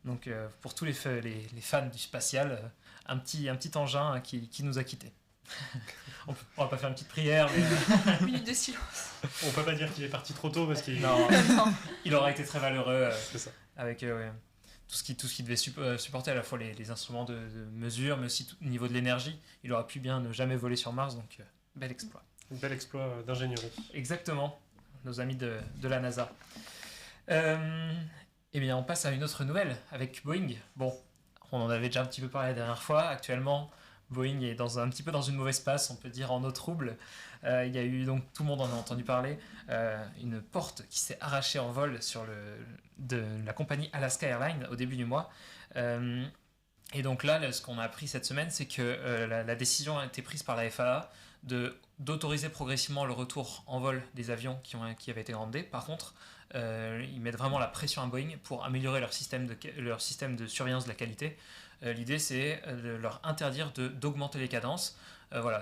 Donc pour tous les fans du spatial, un petit engin qui nous a quittés. On va pas faire une petite prière, mais Une minute de silence. On peut pas dire qu'il est parti trop tôt parce qu'il non, il aura été très valeureux c'est ça. avec tout ce qui devait supporter à la fois les instruments de mesure, mais aussi au niveau de l'énergie. Il aurait pu bien ne jamais voler sur Mars, donc bel exploit. Un bel exploit d'ingénierie. Exactement, nos amis de la NASA. Eh bien, on passe à une autre nouvelle avec Boeing. Bon, on en avait déjà un petit peu parlé la dernière fois. Actuellement, Boeing est un petit peu dans une mauvaise passe, on peut dire en eau trouble. Il y a eu, donc tout le monde en a entendu parler, une porte qui s'est arrachée en vol de la compagnie Alaska Airlines au début du mois. Et donc là, ce qu'on a appris cette semaine, c'est que la décision a été prise par la FAA d'autoriser progressivement le retour en vol des avions qui avaient été commandés. Par contre, ils mettent vraiment la pression à Boeing pour améliorer leur système de surveillance de la qualité. L'idée, c'est de leur interdire d'augmenter les cadences. Voilà,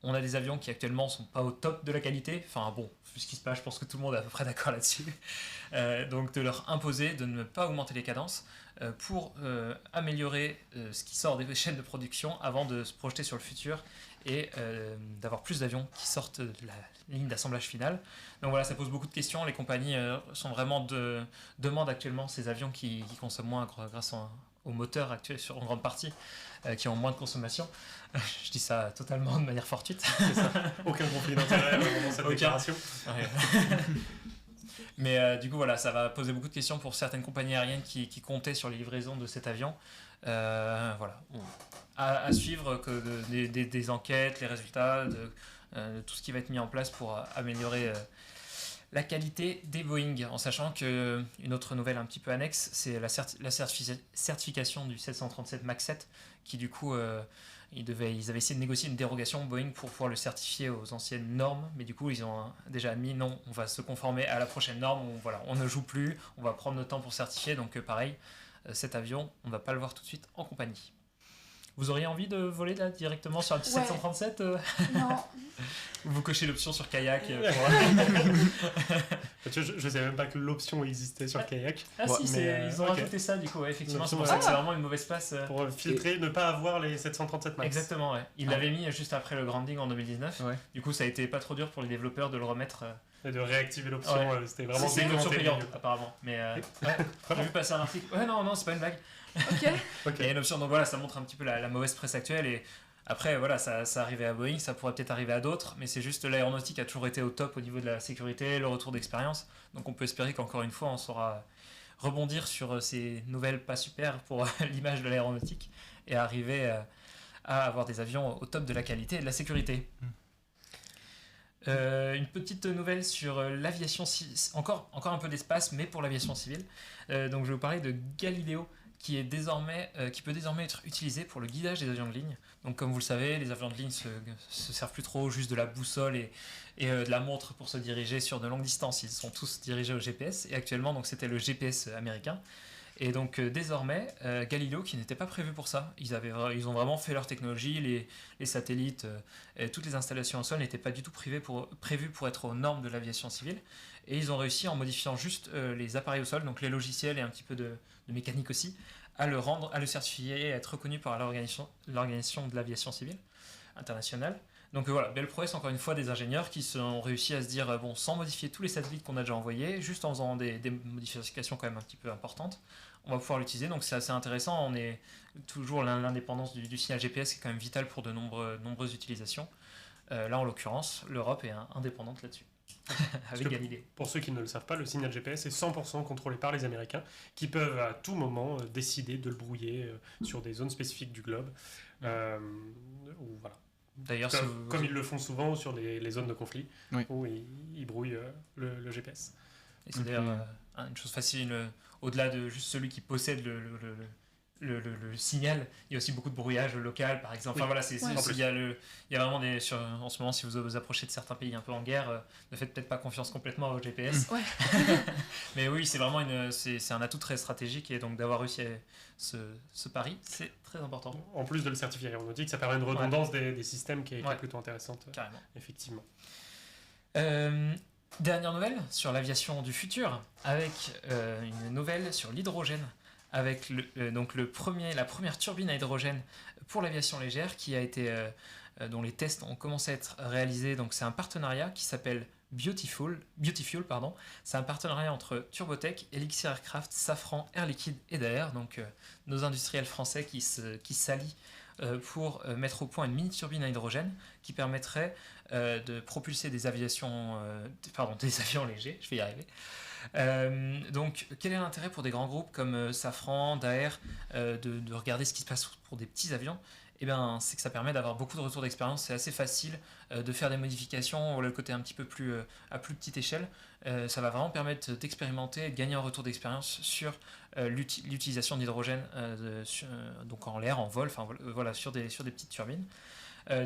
on a des avions qui actuellement ne sont pas au top de la qualité. Enfin bon, vu ce qui se passe, je pense que tout le monde est à peu près d'accord là-dessus. Donc de leur imposer de ne pas augmenter les cadences pour améliorer ce qui sort des chaînes de production avant de se projeter sur le futur et d'avoir plus d'avions qui sortent de la ligne d'assemblage finale. Donc voilà, ça pose beaucoup de questions. Les compagnies sont vraiment demandent actuellement ces avions qui consomment moins grâce aux moteurs actuels en grande partie, qui ont moins de consommation. Je dis ça totalement de manière fortuite. C'est ça. Aucun conflit d'intérêt dans cette déclaration. Ouais. Mais du coup, voilà, ça va poser beaucoup de questions pour certaines compagnies aériennes qui comptaient sur les livraisons de cet avion. Voilà. À suivre des enquêtes, les résultats, de tout ce qui va être mis en place pour améliorer la qualité des Boeing, en sachant qu'une autre nouvelle un petit peu annexe, c'est la certification du 737 MAX 7, qui du coup, ils avaient essayé de négocier une dérogation Boeing pour pouvoir le certifier aux anciennes normes, mais du coup, ils ont déjà admis non, on va se conformer à la prochaine norme, on ne joue plus, on va prendre notre temps pour certifier, donc pareil, cet avion, on ne va pas le voir tout de suite en compagnie. Vous auriez envie de voler là directement sur un petit Ouais. 737 Non. ou vous cochez l'option sur kayak Je savais même pas que l'option existait sur Kayak. Ah Ouais, si, mais, ils ont ok. rajouté ça du coup, ouais, effectivement. C'est L'option, pour ça que ouais. c'est vraiment une mauvaise passe. Pour filtrer, ne pas avoir les 737 MAX. Exactement, ouais. Ils Ah. l'avaient mis juste après le grounding en 2019. Ouais. Du coup, ça a été pas trop dur pour les développeurs de le remettre. Et de réactiver l'option, Ouais. c'était vraiment C'est une option dégradé. payante, apparemment. Mais ouais, j'ai vu passer un article. Ouais, non, c'est pas une blague. Ok. Ok. Il y a une option, donc voilà, ça montre un petit peu la mauvaise presse actuelle. Et après, voilà, ça arrivait à Boeing, ça pourrait peut-être arriver à d'autres, mais c'est juste l'aéronautique a toujours été au top au niveau de la sécurité, le retour d'expérience. Donc on peut espérer qu'encore une fois, on saura rebondir sur ces nouvelles pas super pour l'image de l'aéronautique et arriver à avoir des avions au top de la qualité et de la sécurité. Une petite nouvelle sur l'aviation civile, encore un peu d'espace, mais pour l'aviation civile. Donc je vais vous parler de Galileo, qui peut désormais être utilisé pour le guidage des avions de ligne. Donc comme vous le savez, les avions de ligne se servent plus trop juste de la boussole et de la montre pour se diriger sur de longues distances. Ils sont tous dirigés au GPS, et actuellement donc c'était le GPS américain. Et donc désormais, Galileo, qui n'était pas prévu pour ça, ils ont vraiment fait leur technologie, les satellites, et toutes les installations au sol n'étaient pas du tout prévues pour être aux normes de l'aviation civile. Et ils ont réussi, en modifiant juste les appareils au sol, donc les logiciels et un petit peu de mécanique aussi, à le certifier et à être reconnu par l'organisation de l'aviation civile internationale. Donc voilà, belle prouesse encore une fois des ingénieurs qui ont réussi à se dire, bon, sans modifier tous les satellites qu'on a déjà envoyés, juste en faisant des modifications quand même un petit peu importantes, on va pouvoir l'utiliser. Donc c'est assez intéressant, on est toujours l'indépendance du signal GPS qui est quand même vitale pour de nombreuses utilisations. Là en l'occurrence, l'Europe est indépendante là-dessus, avec que- Galileo. Pour ceux qui ne le savent pas, le signal GPS est 100% contrôlé par les Américains, qui peuvent à tout moment décider de le brouiller sur des zones spécifiques du globe. Ou voilà. D'ailleurs, Comme ils le font souvent sur les zones de conflit, Oui. où ils brouillent le GPS. et c'est d'ailleurs une chose facile, au-delà de juste celui qui possède le signal, il y a aussi beaucoup de brouillage local, par exemple. Oui. Enfin voilà, Ouais. il y a vraiment en ce moment, si vous vous approchez de certains pays un peu en guerre, ne faites peut-être pas confiance complètement au GPS. Ouais. Mais oui, c'est vraiment c'est un atout très stratégique, et donc d'avoir réussi ce pari, c'est très important. En plus de le certifier aéronautique, ça permet une redondance des systèmes qui est plutôt intéressante, Carrément. effectivement. Dernière nouvelle sur l'aviation du futur, avec une nouvelle sur l'hydrogène, avec la première turbine à hydrogène pour l'aviation légère qui a été, dont les tests ont commencé à être réalisés. Donc c'est un partenariat qui s'appelle Beautyfuel, pardon. C'est un partenariat entre Turbotech, Elixir Aircraft, Safran, Air Liquide et Daher, donc nos industriels français qui s'allient pour mettre au point une mini turbine à hydrogène qui permettrait de propulser des avions légers, je vais y arriver. Donc, quel est l'intérêt pour des grands groupes comme Safran, Daher, de regarder ce qui se passe pour des petits avions? Eh bien, c'est que ça permet d'avoir beaucoup de retours d'expérience. C'est assez facile de faire des modifications, le côté un petit peu plus à plus petite échelle. Ça va vraiment permettre d'expérimenter et de gagner un retour d'expérience sur l'utilisation d'hydrogène donc en l'air, en vol, enfin voilà, sur des petites turbines.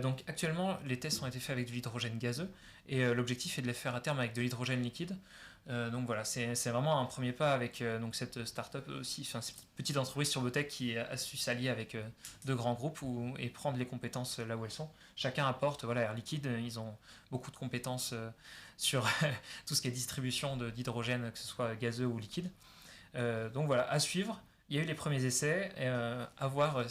Donc actuellement, les tests ont été faits avec de l'hydrogène gazeux, et l'objectif est de les faire à terme avec de l'hydrogène liquide. Donc voilà, c'est vraiment un premier pas avec donc cette start-up aussi, enfin cette petite entreprise Turbotech qui a su s'allier avec de grands groupes et prendre les compétences là où elles sont. Chacun apporte, voilà, Air Liquide, ils ont beaucoup de compétences sur tout ce qui est distribution d'hydrogène, que ce soit gazeux ou liquide. Donc voilà, à suivre. Il y a eu les premiers essais, à voir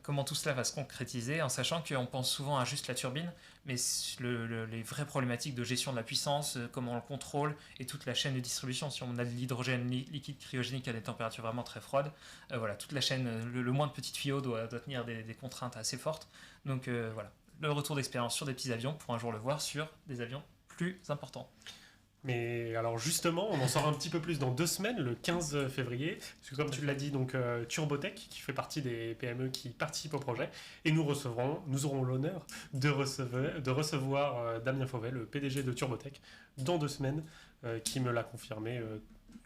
comment tout cela va se concrétiser, en sachant qu'on pense souvent à juste la turbine, mais les vraies problématiques de gestion de la puissance, comment on le contrôle, et toute la chaîne de distribution. Si on a de l'hydrogène liquide cryogénique à des températures vraiment très froides, voilà, toute la chaîne, le moins de petits tuyaux doit tenir des contraintes assez fortes. Donc voilà, le retour d'expérience sur des petits avions pour un jour le voir sur des avions plus importants. Mais alors justement, on en sort un petit peu plus dans 2 semaines, le 15 février, parce que comme tu l'as dit, donc Turbotech, qui fait partie des PME qui participent au projet, et nous aurons l'honneur de recevoir Damien Fauvet, le PDG de Turbotech, dans 2 semaines, qui me l'a confirmé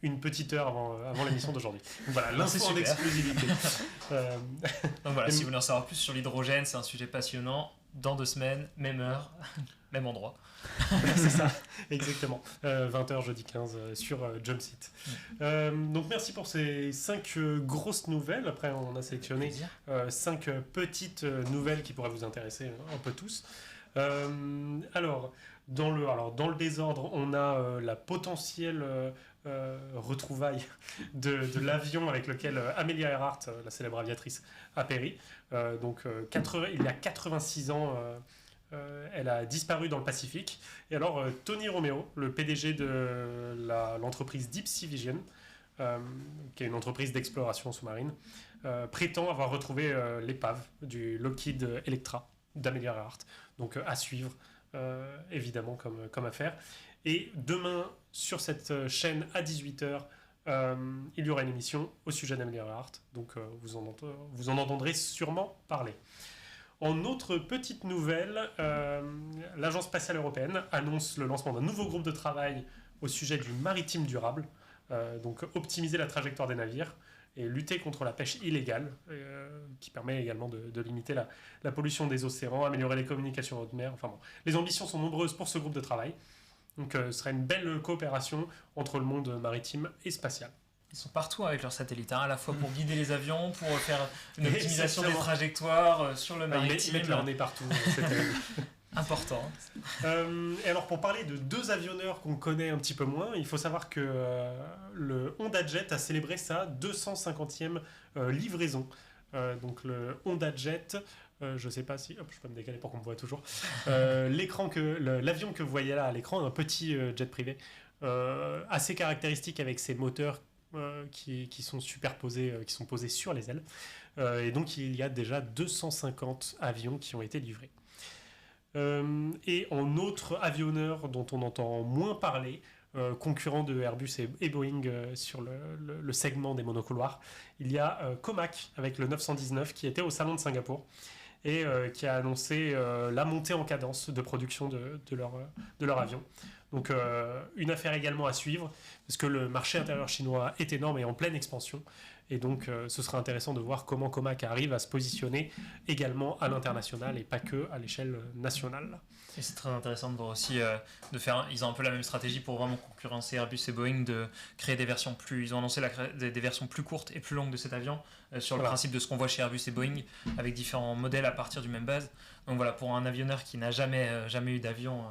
une petite heure avant l'émission d'aujourd'hui. Donc voilà, l'info en super. exclusivité. Donc voilà, si vous voulez en savoir plus sur l'hydrogène, c'est un sujet passionnant. dans 2 semaines, même heure, même endroit. C'est ça, exactement. 20h jeudi 15 sur Jumpseat. Donc merci pour ces 5 grosses nouvelles. Après, on a sélectionné 5 petites nouvelles qui pourraient vous intéresser un peu tous. Alors, dans le désordre, on a la potentielle retrouvaille de l'avion avec lequel Amelia Earhart, la célèbre aviatrice, a péri. Il y a 86 ans, elle a disparu dans le Pacifique. Et alors, Tony Romeo, le PDG de l'entreprise Deep Sea Vision, qui est une entreprise d'exploration sous-marine, prétend avoir retrouvé l'épave du Lockheed Electra d'Amelia Earhart. Donc à suivre, évidemment, comme affaire. Et demain, sur cette chaîne à 18h, il y aura une émission au sujet d'Amelia Earhart. Donc vous en entendrez sûrement parler. En autre petite nouvelle, l'Agence spatiale européenne annonce le lancement d'un nouveau groupe de travail au sujet du maritime durable, donc optimiser la trajectoire des navires et lutter contre la pêche illégale, qui permet également de limiter la pollution des océans, améliorer les communications en haute mer. Enfin bon, les ambitions sont nombreuses pour ce groupe de travail. Donc ce serait une belle coopération entre le monde maritime et spatial. Ils sont partout avec leurs satellites, à la fois pour guider les avions, pour faire une optimisation des Exactement. trajectoires sur le Ils maritime. mettent leur nez partout. Important. Et alors pour parler de 2 avionneurs qu'on connaît un petit peu moins, il faut savoir que le Honda Jet a célébré sa 250e livraison. Donc le Honda Jet, je sais pas si... Hop, je peux me décaler pour qu'on me voit toujours. L'avion que vous voyez là à l'écran, un petit jet privé, assez caractéristique avec ses moteurs qui sont superposés, qui sont posés sur les ailes. Et donc il y a déjà 250 avions qui ont été livrés. Et en autre avionneur dont on entend moins parler, concurrent de Airbus et Boeing sur le segment des monocouloirs, il y a Comac avec le 919 qui était au salon de Singapour et qui a annoncé la montée en cadence de production de leur avion. Donc une affaire également à suivre parce que le marché intérieur chinois est énorme et en pleine expansion. Et donc, ce sera intéressant de voir comment Comac arrive à se positionner également à l'international et pas que à l'échelle nationale. Et c'est très intéressant de voir aussi ils ont un peu la même stratégie pour vraiment concurrencer Airbus et Boeing, de créer des versions ils ont annoncé des versions plus courtes et plus longues de cet avion sur le principe de ce qu'on voit chez Airbus et Boeing avec différents modèles à partir du même base. Donc voilà, pour un avionneur qui n'a jamais eu d'avion,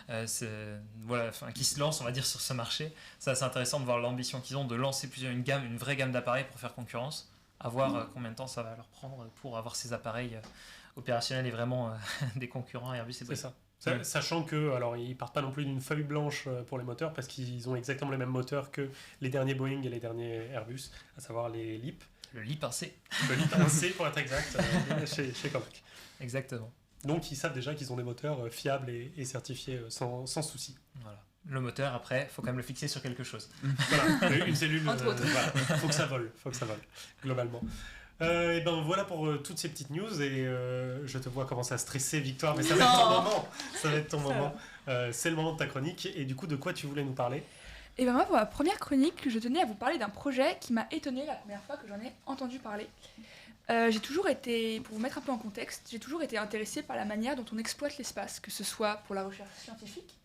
qui se lance, on va dire, sur ce marché, c'est assez intéressant de voir l'ambition qu'ils ont de lancer une vraie gamme d'appareils pour faire concurrence, à voir combien de temps ça va leur prendre pour avoir ces appareils opérationnels et vraiment des concurrents à Airbus et Boeing. C'est ça. Sachant que, alors ils partent pas non plus d'une feuille blanche pour les moteurs parce qu'ils ont exactement les mêmes moteurs que les derniers Boeing et les derniers Airbus, à savoir les LEAP. Le LEAP 1C. Le LEAP 1C pour être exact, chez Comac. Exactement. Donc ils savent déjà qu'ils ont des moteurs fiables et certifiés sans souci. Voilà. Le moteur, après, faut quand même le fixer sur quelque chose. Voilà, une cellule, Entre autres. voilà, faut que ça vole, globalement. Et ben voilà pour toutes ces petites news et je te vois commencer à stresser, Victoire, mais ça va être ton moment. Ça va être ton moment. C'est le moment de ta chronique et du coup de quoi tu voulais nous parler? Et ben moi, pour ma première chronique, je tenais à vous parler d'un projet qui m'a étonnée la première fois que j'en ai entendu parler. J'ai toujours été, pour vous mettre un peu en contexte, j'ai toujours été intéressée par la manière dont on exploite l'espace, que ce soit pour la recherche scientifique,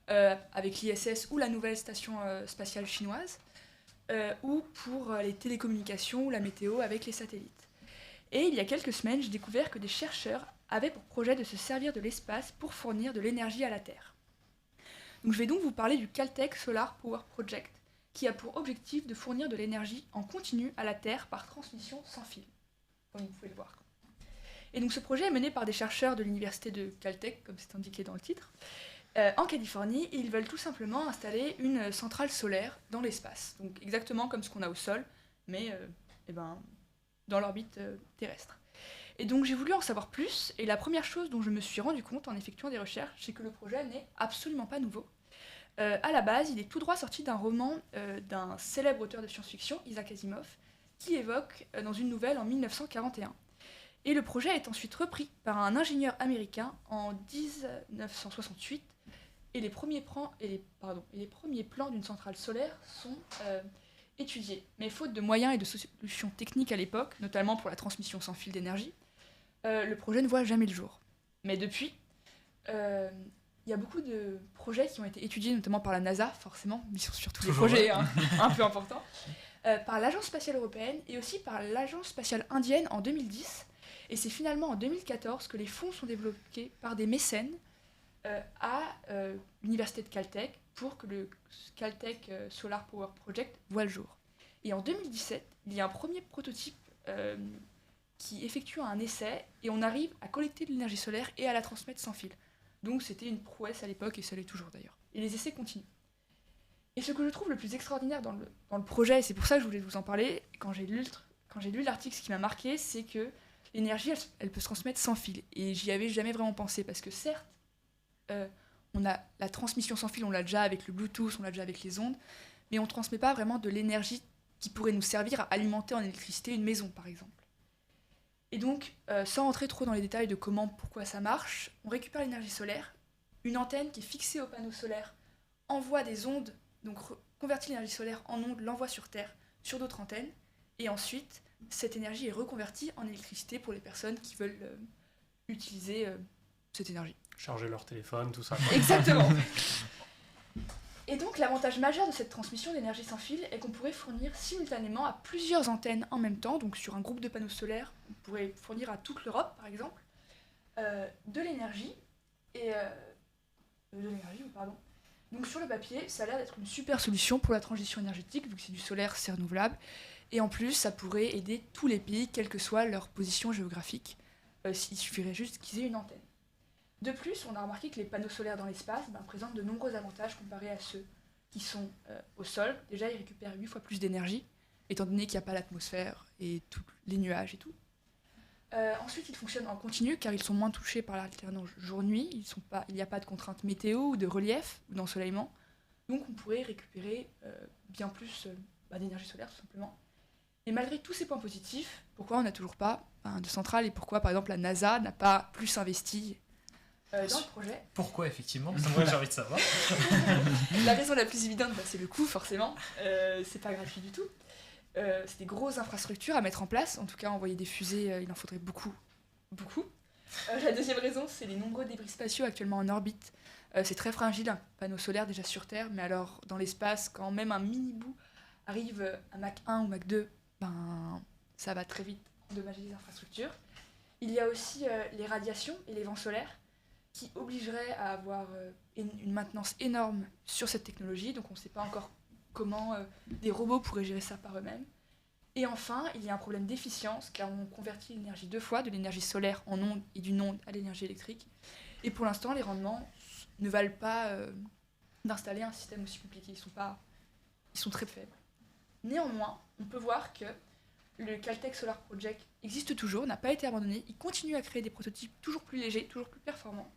avec l'ISS ou la nouvelle station spatiale chinoise, ou pour les télécommunications ou la météo avec les satellites. Et il y a quelques semaines, j'ai découvert que des chercheurs avaient pour projet de se servir de l'espace pour fournir de l'énergie à la Terre. Donc, je vais donc vous parler du Caltech Solar Power Project, qui a pour objectif de fournir de l'énergie en continu à la Terre par transmission sans fil, comme vous pouvez le voir. Et donc ce projet est mené par des chercheurs de l'université de Caltech, comme c'est indiqué dans le titre, en Californie, et ils veulent tout simplement installer une centrale solaire dans l'espace, donc exactement comme ce qu'on a au sol, mais dans l'orbite terrestre. Et donc j'ai voulu en savoir plus, et la première chose dont je me suis rendu compte en effectuant des recherches, c'est que le projet n'est absolument pas nouveau. À la base, il est tout droit sorti d'un roman d'un célèbre auteur de science-fiction, Isaac Asimov, qui évoque dans une nouvelle en 1941. Et le projet est ensuite repris par un ingénieur américain en 1968, et les premiers plans d'une centrale solaire sont étudiés. Mais faute de moyens et de solutions techniques à l'époque, notamment pour la transmission sans fil d'énergie, le projet ne voit jamais le jour. Mais depuis, il y a beaucoup de projets qui ont été étudiés, notamment par la NASA, forcément, mais sur tous les Toujours projets un peu importants, par l'Agence spatiale européenne et aussi par l'Agence spatiale indienne en 2010. Et c'est finalement en 2014 que les fonds sont débloqués par des mécènes à l'université de Caltech pour que le Caltech Solar Power Project voit le jour. Et en 2017, il y a un premier prototype qui effectue un essai et on arrive à collecter de l'énergie solaire et à la transmettre sans fil. Donc c'était une prouesse à l'époque et ça l'est toujours d'ailleurs. Et les essais continuent. Et ce que je trouve le plus extraordinaire dans le projet, et c'est pour ça que je voulais vous en parler, quand j'ai lu l'article, ce qui m'a marqué, c'est que l'énergie, elle peut se transmettre sans fil. Et j'y avais jamais vraiment pensé, parce que certes, on a la transmission sans fil, on l'a déjà avec le Bluetooth, on l'a déjà avec les ondes, mais on ne transmet pas vraiment de l'énergie qui pourrait nous servir à alimenter en électricité une maison, par exemple. Et donc, sans rentrer trop dans les détails de comment, pourquoi ça marche, on récupère l'énergie solaire, une antenne qui est fixée au panneau solaire envoie des ondes, donc convertit l'énergie solaire en ondes, l'envoie sur Terre, sur d'autres antennes, et ensuite, cette énergie est reconvertie en électricité pour les personnes qui veulent utiliser cette énergie. Charger leur téléphone, tout ça. Exactement. Et donc, l'avantage majeur de cette transmission d'énergie sans fil est qu'on pourrait fournir simultanément à plusieurs antennes en même temps, donc sur un groupe de panneaux solaires, on pourrait fournir à toute l'Europe, par exemple, de l'énergie, Donc sur le papier, ça a l'air d'être une super solution pour la transition énergétique, vu que c'est du solaire, c'est renouvelable, et en plus, ça pourrait aider tous les pays, quelle que soit leur position géographique. Il suffirait juste qu'ils aient une antenne. De plus, on a remarqué que les panneaux solaires dans l'espace présentent de nombreux avantages comparés à ceux qui sont au sol. Déjà, ils récupèrent 8 fois plus d'énergie, étant donné qu'il n'y a pas l'atmosphère et tous les nuages et tout. Ensuite, ils fonctionnent en continu car ils sont moins touchés par l'alternance jour-nuit. Il n'y a pas de contraintes météo ou de relief ou d'ensoleillement. Donc, on pourrait récupérer bien plus d'énergie solaire, tout simplement. Et malgré tous ces points positifs, pourquoi on n'a toujours pas de centrale et pourquoi, par exemple, la NASA n'a pas plus investi dans le projet? Pourquoi, effectivement? Moi, j'ai envie de savoir. La raison la plus évidente, c'est le coût, forcément. C'est pas gratuit du tout. C'est des grosses infrastructures à mettre en place. En tout cas, envoyer des fusées, il en faudrait beaucoup. Beaucoup. La deuxième raison, c'est les nombreux débris spatiaux actuellement en orbite. C'est très fragile, un panneau solaire déjà sur Terre, mais alors dans l'espace, quand même un mini-bout arrive à Mach 1 ou Mach 2, ça va très vite endommager les infrastructures. Il y a aussi les radiations et les vents solaires qui obligeraient à avoir une maintenance énorme sur cette technologie, donc on ne sait pas encore comment des robots pourraient gérer ça par eux-mêmes. Et enfin, il y a un problème d'efficience, car on convertit l'énergie 2 fois, de l'énergie solaire en ondes et d'une onde à l'énergie électrique. Et pour l'instant, les rendements ne valent pas d'installer un système aussi compliqué, ils sont très faibles. Néanmoins, on peut voir que le Caltech Solar Project existe toujours, n'a pas été abandonné, il continue à créer des prototypes toujours plus légers, toujours plus performants.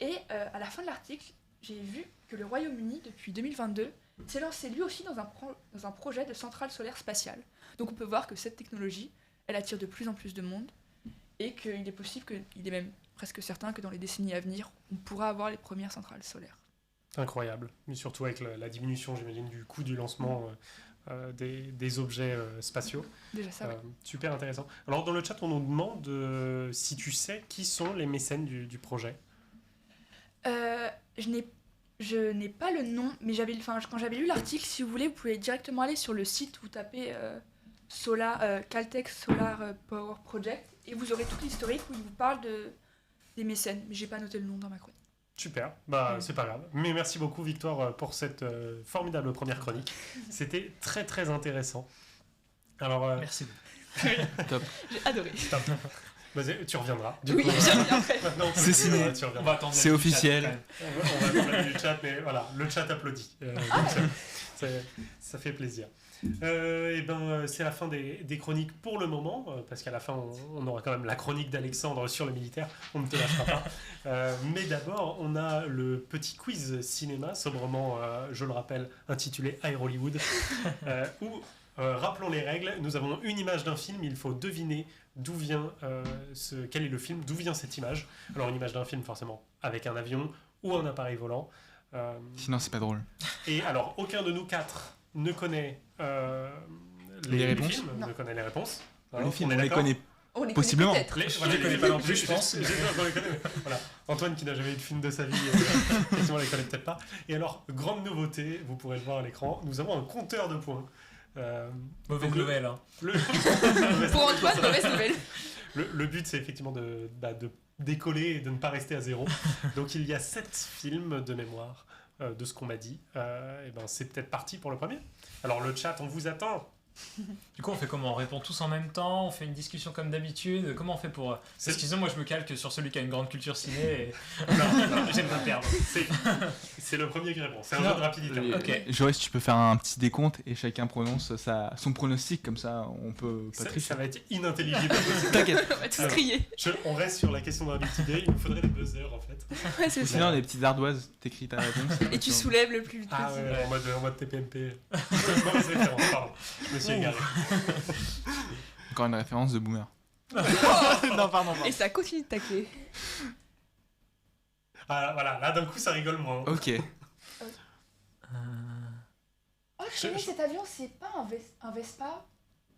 Et à la fin de l'article, j'ai vu que le Royaume-Uni, depuis 2022, s'est lancé lui aussi dans un projet de centrale solaire spatiale. Donc on peut voir que cette technologie, elle attire de plus en plus de monde et qu'il est possible, il est même presque certain que dans les décennies à venir, on pourra avoir les premières centrales solaires. Incroyable, mais surtout avec la diminution, j'imagine, du coût du lancement des objets spatiaux. Déjà ça, oui. Super intéressant. Alors dans le chat, on nous demande si tu sais qui sont les mécènes du projet. Je n'ai pas le nom, mais quand j'avais lu l'article, si vous voulez, vous pouvez directement aller sur le site, vous tapez Caltech Solar Power Project, et vous aurez tout l'historique où il vous parle des mécènes, mais j'ai pas noté le nom dans ma chronique. Super, c'est pas grave. Mais merci beaucoup Victoire pour cette formidable première chronique. C'était très très intéressant. Alors, merci. Top. J'ai adoré. Top. Tu reviendras. Oui, je reviendrai. C'est signé. C'est officiel. On va attendre du chat, mais voilà, le chat applaudit. Donc ça fait plaisir. C'est la fin des chroniques pour le moment, parce qu'à la fin, on aura quand même la chronique d'Alexandre sur le militaire. On ne te lâchera pas. Mais d'abord, on a le petit quiz cinéma, sobrement, je le rappelle, intitulé Air Hollywood, où, rappelons les règles, nous avons une image d'un film, il faut deviner quel est le film, d'où vient cette image. Alors une image d'un film forcément avec un avion ou un appareil volant. Sinon c'est pas drôle. Et alors aucun de nous quatre ne connaît les réponses. films, ne connaît les réponses. Les films, on les connaît On les Possiblement. connaît peut-être. Je les connais pas non plus, je pense. On les connaît, mais voilà. Antoine qui n'a jamais eu de film de sa vie, effectivement, on les connaît peut-être pas. Et alors, grande nouveauté, vous pourrez le voir à l'écran, nous avons un compteur de points. Mauvaise donc nouvelle. Hein. Pour Antoine, mauvaise nouvelle. Le but, c'est effectivement de décoller et de ne pas rester à zéro. Donc, il y a 7 films de mémoire de ce qu'on m'a dit. Et ben, c'est peut-être parti pour le premier. Alors, le chat, on vous attend. Du coup, on fait comment? On répond tous en même temps? On fait une discussion comme d'habitude? Comment on fait pour... Parce que moi, je me calque sur celui qui a une grande culture ciné et... non, j'aime pas perdre. C'est le premier qui répond. C'est un jeu de rapidité. Ok. Joris, tu peux faire un petit décompte et chacun prononce son pronostic, comme ça on peut pas tricher. Ça va être inintelligible. T'inquiète. On va tous crier. On reste sur la question de rapidité. Il nous faudrait des buzzers, en fait. Ouais, c'est ça. Sinon, des petites ardoises, t'écris ta réponse. Et tu soulèves le plus vite Ah possible. ouais, en mode TPMP. Mauvaise référence, pardon. Je me suis égaré. Encore une référence de boomer. Non, pardon. Et ça continue de tacler. Ah, voilà, là d'un coup ça rigole moins. Ok. Oh, je connais cet avion, c'est pas un Vespa?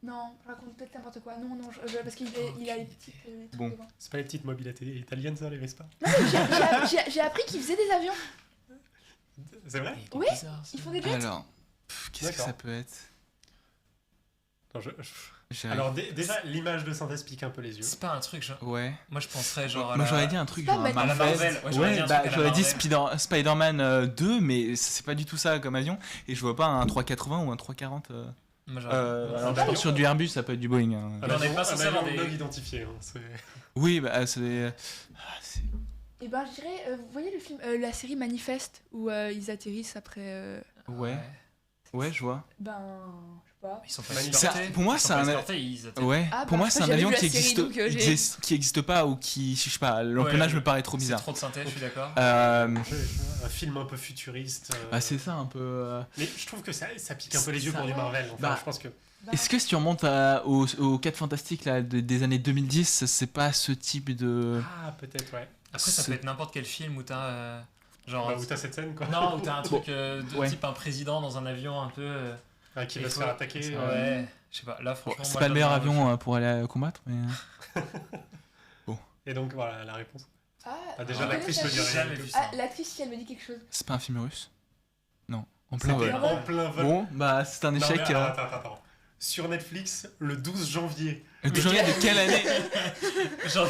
Non, je raconte peut-être n'importe quoi. Non, parce qu'il a les petites trucs Bon. devant. C'est pas les petites mobiletés italiennes, ça, les Vespa? Non, mais j'ai appris qu'ils faisaient des avions. C'est vrai? Oui, ils font des jets. Alors, qu'est-ce que D'accord. ça peut être? Non, J'arrive. Alors déjà, l'image de synthèse pique un peu les yeux. C'est pas un truc, genre... Ouais. Moi, je penserais genre... Moi j'aurais dit un truc Pas genre mal. À la Marvel. Ouais, j'aurais dit un truc à la j'aurais dit Marvel. Spider-Man 2, mais c'est pas du tout ça comme avion. Et je vois pas un 380 ou un 340. Moi, j'aurais... Alors je avion- pense sur du Airbus, ça peut être du Boeing. hein. Mais on n'est pas Un censé avion avoir des- non identifié. Hein, c'est... Oui, bah c'est. Et ben, je dirais, vous voyez le film, la série Manifeste, où ils atterrissent après. Ouais, je vois. Ben, je sais pas. Ils sont pas Magnifique. escortés. Pour moi, Ils sont c'est pas un- escortés, ils atterrissent. Ouais. Ah, Pour bah, moi, c'est un j'avais avion vu la qui série, donc, j'ai- existe pas ou qui, je sais pas, l'empennage Ouais. me paraît trop C'est bizarre. trop de synthèse, je suis d'accord. Un film un peu futuriste. Bah c'est ça un peu. Mais je trouve que ça pique un peu les yeux pour du Marvel. Enfin, Bah, je pense que... Ben, Est-ce que si tu remontes aux 4 Fantastiques là, des années 2010, c'est pas ce type de. Ah, peut-être, ouais. Après, ça peut être n'importe quel film où t'as... genre... Bah, où t'as cette scène, quoi. Non, où t'as un truc de Ouais. type un président dans un avion un peu... Qui va il se faut- faire attaquer. Ouais, je sais pas, là Bon, franchement... c'est moi, pas le meilleur je donne un- avion pour aller combattre, mais. Et donc, voilà la réponse. Ah, déjà, je l'actrice connais me sa dit fille. rien. Jamais vu Ah, ça. l'actrice, si elle me dit quelque chose. C'est pas un film russe? Non. En plein C'était vol. en plein vol. Bon, bah c'est un Non, échec. mais attends. Sur Netflix, le 12 janvier. Tu regardes de quelle année? Genre,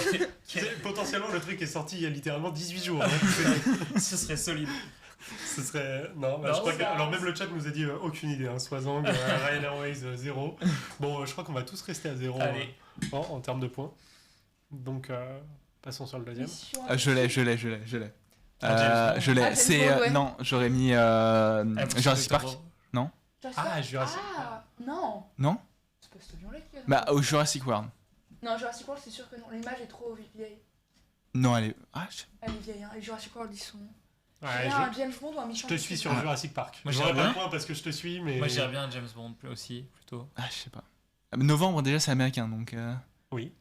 Potentiellement, le truc est sorti il y a littéralement 18 jours. hein. ce serait solide. Ce serait. Non, bah, Non, je crois que. ça- Alors, même le chat nous a dit aucune idée. Hein. Swazang, Ryan Airways, 0. Bon, je crois qu'on va tous rester à 0 Allez. en termes de points. Donc, passons sur le deuxième. Mission- Je l'ai. Un James Je Bond. l'ai. Ah, C'est. James Bond, ouais. Non, j'aurais mis Jurassic Park. Ah, Jurassic Ah, non. Non? C'est pas cet avion-là qui a. Bah, au Jurassic World. Non, Jurassic World, c'est sûr que non. L'image est trop vieille. Non, elle est. Elle est vieille, hein. Les Jurassic World, ils sont. Ouais, Il y a un James Bond ou un je Mission te suis sur Ah. Jurassic Park. Moi, J'aurais j'irais pas le bien. point parce que je te suis, mais. Moi, j'irais bien un James Bond aussi, plutôt. Je sais pas. Novembre, déjà, c'est américain, donc. Oui.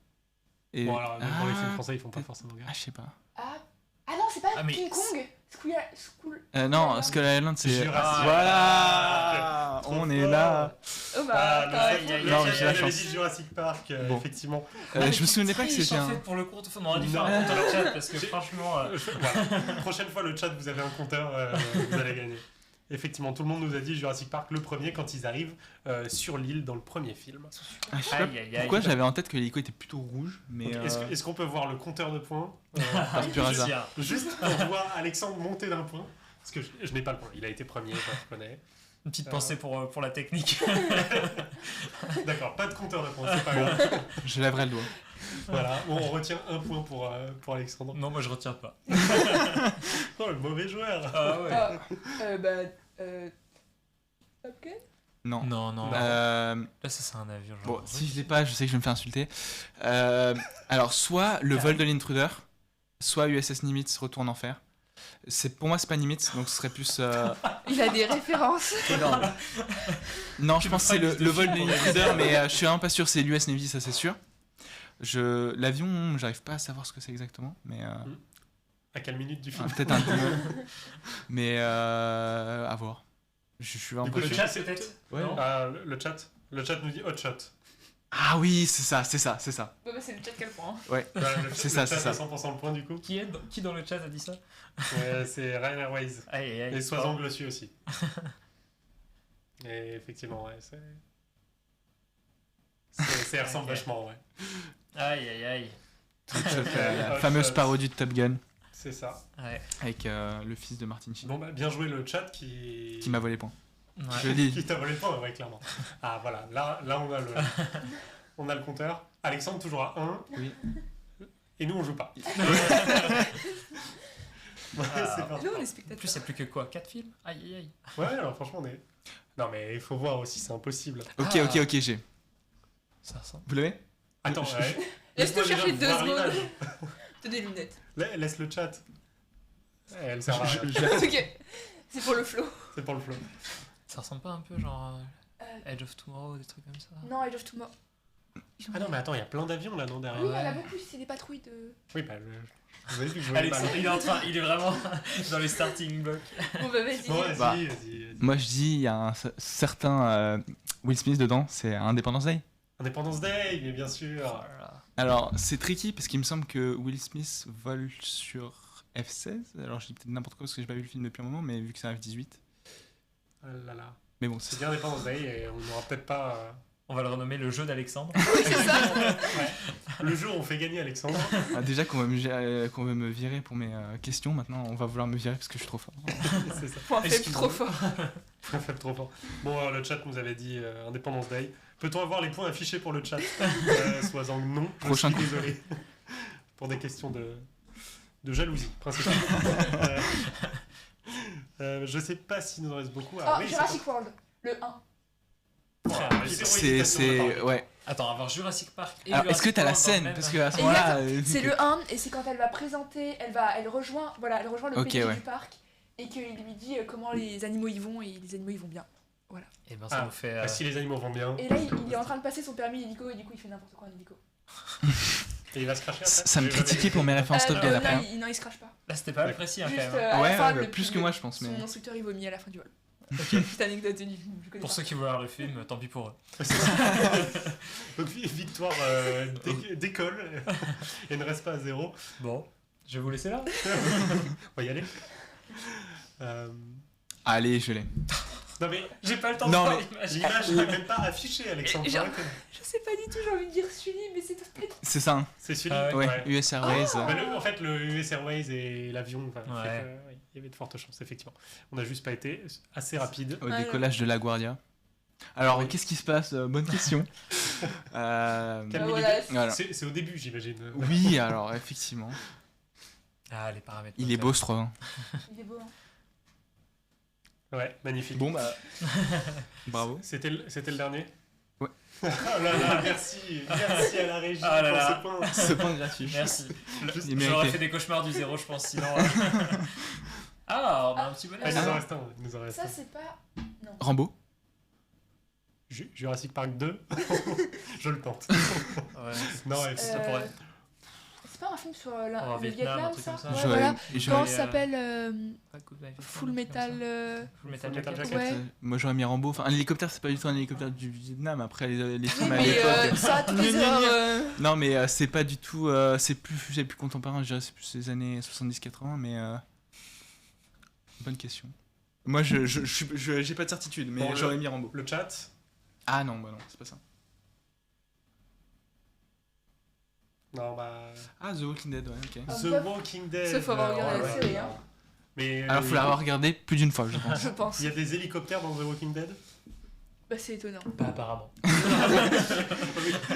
Et... Bon, alors, même pour les films Ah, français, ils font pas forcément gaffe. je sais pas. Ah non, c'est pas Ah, mais- King Kong. School. Non, Skull Island, c'est. Jurassic. Voilà. Trop On est fort. là. Oh Ah, bah, le t'as mec, raison. Non, il j'ai la avait chance. dit Jurassic Park, Bon. effectivement. Je me souvenais pas que Triche, c'était en un. fait, pour le compte, on aurait dû faire Non. un compte dans le chat, parce que franchement... Voilà. Prochaine fois, le chat, vous avez un compteur, vous allez gagner. Effectivement, tout le monde nous a dit Jurassic Park le premier quand ils arrivent sur l'île dans le premier film. Je sais pas Aïe, aïe, aïe. pourquoi j'avais en tête que l'hélico était plutôt rouge, mais. Donc, est-ce qu'on peut voir le compteur de points Par pur hasard. Tiens. juste pour voir Alexandre monter d'un point? Parce que je n'ai pas le point. Il a été premier, je connais. Une petite pensée pour la technique. D'accord, pas de compteur de points, c'est pas grave. Je lèverai le doigt. Voilà, bon, on retient un point pour Alexandre. Non, moi je retiens pas. Oh, le mauvais joueur. Ah ouais. Top Gun. Non. Non, non. Euh, Là, ça, c'est un avion. Bon, Genre. si je l'ai pas, je sais que je vais me faire insulter. Alors, soit le vol de l'intruder, soit USS Nimitz retourne en enfer. Pour moi, c'est pas Nimitz, donc ce serait plus. Il a des références. énorme. Non, je pense que c'est pas une liste le de vol de films pour l'intruder, mais je suis vraiment pas sûr. C'est l'US Navy, ça c'est sûr. L'avion, j'arrive pas à savoir ce que c'est exactement, mais À quelle minute du film? peut-être un peu. Mais à voir. Je suis vraiment Du coup, pas le sûr. chat, peut-être. Ouais. Non. Le chat nous dit hot shot. Ah oui, c'est ça. Bah, c'est le chat quel point. Ouais, c'est ça, le chat c'est ça. à 100% le point du coup. Qui dans le chat a dit ça? Ouais, c'est Ryan Airways. Aïe, aïe, aïe. Et Sois Anglossu aussi. Et effectivement, ouais, ça ressemble Ok. vachement, ouais. Aïe, aïe, aïe. La Hot fameuse Shots. parodie de Top Gun C'est ça. Ouais. avec le fils de Martin Sheen Bon, bah, bien joué le chat qui qui m'a volé point. Ouais. Je le dis. Qui t'a volé le point, ouais, clairement. Ah, voilà, là on a le compteur. Alexandre, toujours à 1. Oui. Et nous, on joue pas. Ouais, Ah. c'est parti. Nous, on est En spectateurs. plus, il n'y a plus que quoi? 4 films? Aïe, aïe, aïe. Ouais, alors franchement, on est. Non, mais il faut voir aussi, c'est impossible. Ok, Ah. ok, j'ai. Ça ressemble. Vous l'avez? Attends, ouais. Laisse-nous Laisse-moi déjà chercher 2 voir secondes. l'image. T'as des lunettes. Laisse le chat. Elle sert à rien. Ok. C'est pour le flow. C'est pour le flow. Ça ressemble pas un peu genre Edge of Tomorrow, des trucs comme ça? Non, Age of Tomorrow. Ah non, mais attends, il y a plein d'avions là, non, derrière. Oui, il y en a Ouais. beaucoup, c'est des patrouilles de. Oui, bah, vous avez vu que je voyais Alexandre, mal. il est vraiment dans les starting blocks. Bon, bah, vas-y. Bon, vas-y, Bah. vas-y. Moi je dis, il y a un certain Will Smith dedans, c'est Independence Day. Independence Day, mais bien sûr. Oh là là. Alors c'est tricky parce qu'il me semble que Will Smith vole sur F-16. Alors je dis peut-être n'importe quoi parce que j'ai pas vu le film depuis un moment, mais vu que c'est un F-18. Ah là là. Mais bon, C'est bien Independence Day et on n'aura peut-être pas. On va le renommer le jeu d'Alexandre. Oui, c'est ça. Le jour où on fait gagner Alexandre. déjà qu'on veut me virer pour mes questions, maintenant on va vouloir me virer parce que je suis trop fort. C'est ça. Point faible, Excuse-moi. trop fort. Point faible trop fort. Bon, le chat nous avait dit Independence Day. Peut-on avoir les points affichés pour le chat Sois-en non. Prochain Je coup. suis désolé. Pour des questions de jalousie, principalement. Je sais pas s'il nous en reste beaucoup. Ah, oui, c'est Jurassic World. Le 1. pas- C'est ouais. Attends, avoir Jurassic Park et Alors est-ce que Jurassic t'as la World dans le scène même- parce que à ce Et moment-là, C'est le 1, et c'est quand elle va présenter, elle rejoint le Ok, PDG ouais. du parc, et qu'il lui dit comment les animaux y vont, et les animaux y vont bien. Et ben ça Ah, nous fait. Bah, si les animaux vont bien. Et là, il est en train de passer son permis hélico, et du coup, il fait n'importe quoi en hélico. Et il va se cracher après. ça me critiquait pour mes références Top Gun non, après. là, hein. non, il se crache pas. Là, c'était pas mal précis hein, Juste quand même. à la fin, Ouais, le plus que moi je pense. Son Mais instructeur, il vomit à la fin du vol. Petite anecdote de nuit. je connais Pour pas. ceux qui veulent voir le film, tant pis pour eux. Donc victoire d'école et ne reste pas à 0. Bon, je vais vous laisser là. On va y aller. allez, je l'ai. Non mais J'ai pas le temps Non, de voir mais- l'image. l'image n'est même pas affichée, Alexandre. Et genre- Arrêtez. Je sais pas du tout, j'ai envie de dire Sully, mais c'est peut-être. C'est ça. Hein. C'est celui. Ah Ouais, ouais. US Airways. Bah, en fait, le US Airways et l'avion, enfin, Ouais. fait que, oui, il y avait de fortes chances, effectivement. On n'a juste pas été assez rapide. Au Ah, décollage de la Guardia. Alors, Oui. qu'est-ce qui se passe Bonne question. Quel Bah, millimètre voilà. Voilà. C'est au début, j'imagine. Oui, alors, effectivement. Ah, les paramètres. Il est beau ce 3. Il est beau, hein. Ouais, magnifique. Bon, bah. Bravo. C'était le dernier. Ouais. Oh là là, merci à la régie Ah là pour là. ce point. Ce point gratuit. Merci. Il J'aurais méritait. fait des cauchemars du zéro, je pense, sinon. Ah, on a un petit bonus. Ah, il nous en reste un. Il nous en reste Ça, un. c'est pas. Rambo. Jurassic Park 2. Je le tente. Ouais. Non, ouais, Ça pourrait. C'est pas un film sur En le Vietnam, un Vietnam, truc ça comme ça. Ouais, J'aurais- voilà. j'aurais- Comment Et, ça s'appelle Pas Good Life, Full un truc Metal. comme ça. Full Metal Full Metal Jacket. Jacket. Ouais. Moi j'aurais mis Rambo. Enfin, un hélicoptère, c'est pas du tout un hélicoptère du Vietnam. Après, les Oui, films à mais l'époque. ça a tous les Gna, gna, gna. heures. Non, mais c'est pas du tout. C'est plus contemporain, je dirais, c'est plus les années 70-80, mais. Bonne question. Moi, j'ai pas de certitude, mais Bon, j'aurais mis Rambo. Le chat. Ah non, bah non, c'est pas ça. Non, bah. Ah, The Walking Dead, ouais, ok. Ah, The bah, Walking Dead. ça, faut avoir regardé ouais, la série, ouais. hein. Mais. Alors, faut l'avoir regardé plus d'une fois, je pense. Je pense. Il y a des hélicoptères dans The Walking Dead. Bah, c'est étonnant. Pas apparemment.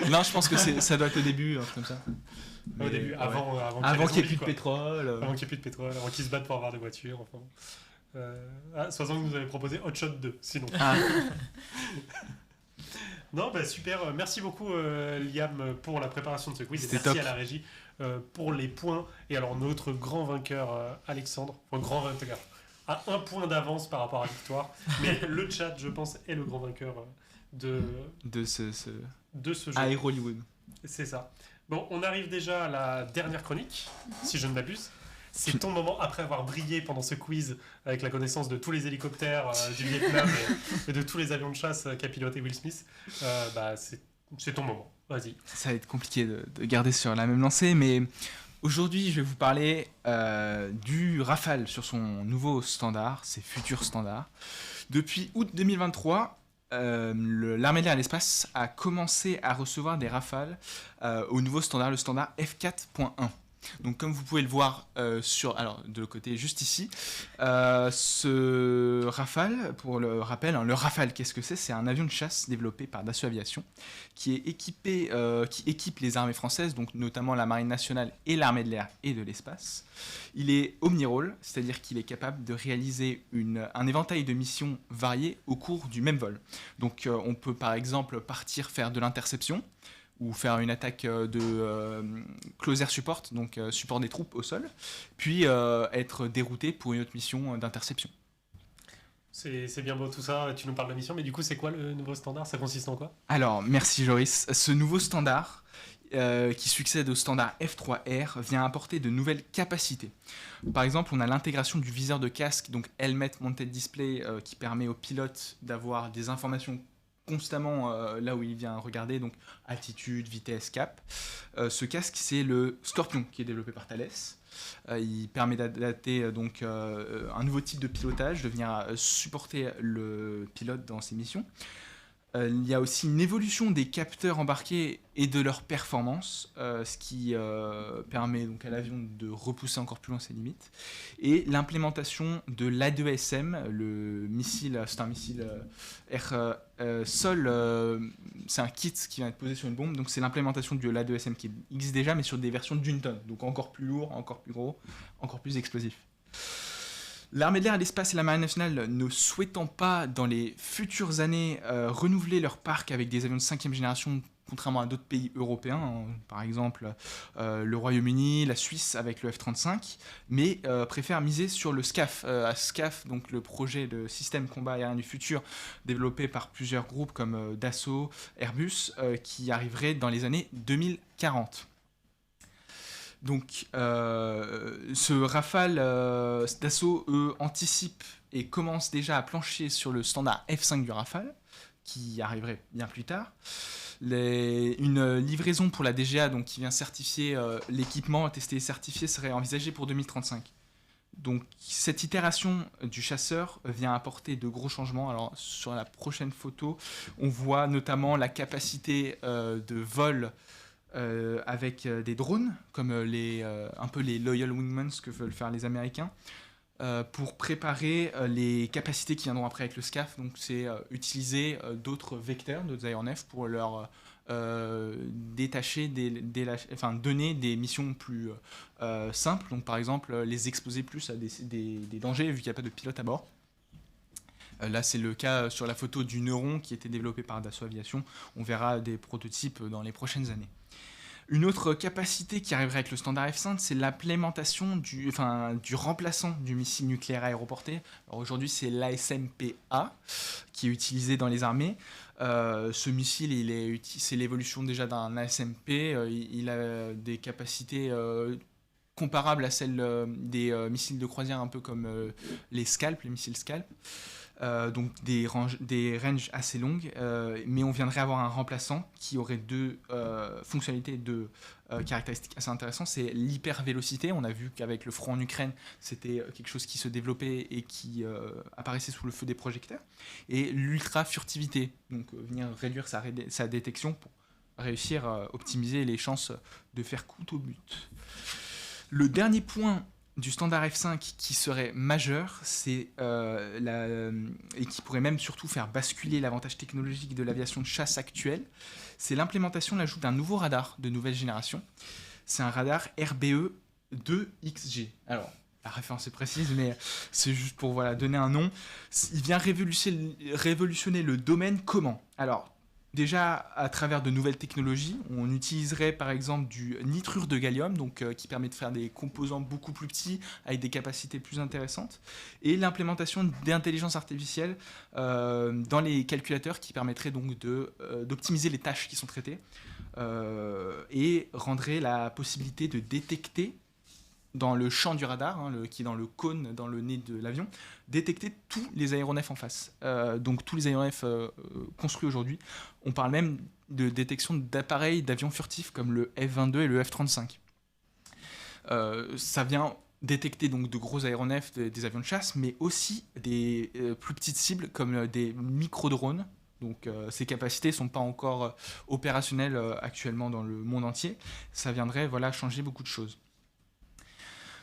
Non, je pense que ça doit être au début, un truc comme ça. Au Mais, début, ouais. avant Qu'il n'y ait plus zombies, de quoi. pétrole. Avant qu'il n'y ait plus de pétrole, avant qu'ils se battent pour avoir des voitures. Enfin. Sois-en que nous avait proposé Hot Shot 2, sinon. Ah, Non, bah super. Merci beaucoup, Liam, pour la préparation de ce quiz. Et C'était merci top. à la régie pour les points. Et alors, notre grand vainqueur, Alexandre, enfin, grand vainqueur, a un point d'avance par rapport à la victoire. Mais le chat, je pense, est le grand vainqueur de ce jeu. Air Hollywood. C'est ça. Bon, on arrive déjà à la dernière chronique, si je ne m'abuse. C'est ton moment, après avoir brillé pendant ce quiz avec la connaissance de tous les hélicoptères du Vietnam et de tous les avions de chasse qu'a piloté Will Smith. Bah, c'est C'est ton moment, vas-y. Ça va être compliqué de garder sur la même lancée, mais aujourd'hui, je vais vous parler du Rafale sur son nouveau standard, ses futurs standards. Depuis août 2023, l'armée de l'air et de l'espace a commencé à recevoir des Rafales au nouveau standard, le standard F4.1. Donc comme vous pouvez le voir de le côté juste ici, ce Rafale, pour le rappel, le Rafale, qu'est-ce que c'est ? C'est un avion de chasse développé par Dassault Aviation qui équipe les armées françaises, donc notamment la Marine nationale et l'armée de l'air et de l'espace. Il est omnirôle, c'est-à-dire qu'il est capable de réaliser un éventail de missions variées au cours du même vol. Donc on peut par exemple partir faire de l'interception, ou faire une attaque de close air support, donc support des troupes au sol, puis être dérouté pour une autre mission d'interception. C'est bien beau tout ça, tu nous parles de la mission, mais du coup c'est quoi le nouveau standard ? Ça consiste en quoi ? Alors, merci Joris. Ce nouveau standard, qui succède au standard F3R, vient apporter de nouvelles capacités. Par exemple, on a l'intégration du viseur de casque, donc Helmet Mounted Display, qui permet au pilote d'avoir des informations constamment là où il vient regarder, donc altitude, vitesse, cap. Ce casque, c'est le Scorpion qui est développé par Thales. Il permet d'adapter donc un nouveau type de pilotage, de venir supporter le pilote dans ses missions. Il y a aussi une évolution des capteurs embarqués et de leur performance, ce qui permet donc à l'avion de repousser encore plus loin ses limites. Et l'implémentation de l'A2SM, le missile, c'est un missile sol, c'est un kit qui vient être posé sur une bombe, donc c'est l'implémentation de l'A2SM qui existe déjà, mais sur des versions d'une tonne, donc encore plus lourd, encore plus gros, encore plus explosif. L'armée de l'air et l'espace et la marine nationale ne souhaitant pas, dans les futures années, renouveler leur parc avec des avions de 5e génération, contrairement à d'autres pays européens, hein, par exemple le Royaume-Uni, la Suisse avec le F-35, mais préfèrent miser sur le SCAF. SCAF, donc le projet de système combat aérien du futur, développé par plusieurs groupes comme Dassault, Airbus, qui arriverait dans les années 2040. Donc, ce Rafale, Dassault, eux, anticipe et commence déjà à plancher sur le standard F5 du Rafale, qui arriverait bien plus tard. Une livraison pour la DGA, donc qui vient certifier l'équipement, tester et certifier, serait envisagée pour 2035. Donc, cette itération du chasseur vient apporter de gros changements. Alors, sur la prochaine photo, on voit notamment la capacité de vol avec des drones, comme un peu les Loyal Wingmen, ce que veulent faire les Américains, pour préparer les capacités qui viendront après avec le SCAF. Donc c'est utiliser d'autres vecteurs, d'autres aéronefs pour leur donner des missions plus simples. Donc par exemple les exposer plus à des dangers vu qu'il n'y a pas de pilote à bord. Là, c'est le cas sur la photo du Neuron qui était développé par Dassault Aviation. On verra des prototypes dans les prochaines années. Une autre capacité qui arriverait avec le standard F5, c'est l'implémentation du remplaçant du missile nucléaire aéroporté. Alors aujourd'hui, c'est l'ASMPA qui est utilisé dans les armées. Ce missile, c'est l'évolution déjà d'un ASMP. Il a des capacités comparables à celles des missiles de croisière, un peu comme les missiles Scalp. Donc des ranges assez longues, mais on viendrait avoir un remplaçant qui aurait deux fonctionnalités, deux caractéristiques assez intéressantes. C'est l'hypervélocité. On a vu qu'avec le front en Ukraine, c'était quelque chose qui se développait et qui apparaissait sous le feu des projecteurs. Et l'ultra-furtivité, donc venir réduire sa détection pour réussir à optimiser les chances de faire coup au but. Le dernier point du standard F5 qui serait majeur, et qui pourrait même surtout faire basculer l'avantage technologique de l'aviation de chasse actuelle, c'est l'implémentation, l'ajout d'un nouveau radar de nouvelle génération. C'est un radar RBE-2XG. Alors, la référence est précise, mais c'est juste pour donner un nom. Il vient révolutionner le domaine comment ? Alors, déjà, à travers de nouvelles technologies, on utiliserait par exemple du nitrure de gallium, donc, qui permet de faire des composants beaucoup plus petits avec des capacités plus intéressantes, et l'implémentation d'intelligence artificielle dans les calculateurs qui permettrait donc d'optimiser les tâches qui sont traitées et rendrait la possibilité de détecter dans le champ du radar, qui est dans le cône, dans le nez de l'avion, détecter tous les aéronefs en face. Donc tous les aéronefs construits aujourd'hui. On parle même de détection d'appareils d'avions furtifs comme le F-22 et le F-35. Ça vient détecter donc de gros aéronefs, des avions de chasse, mais aussi des plus petites cibles comme des micro-drones. Donc ces capacités ne sont pas encore opérationnelles actuellement dans le monde entier. Ça viendrait changer beaucoup de choses.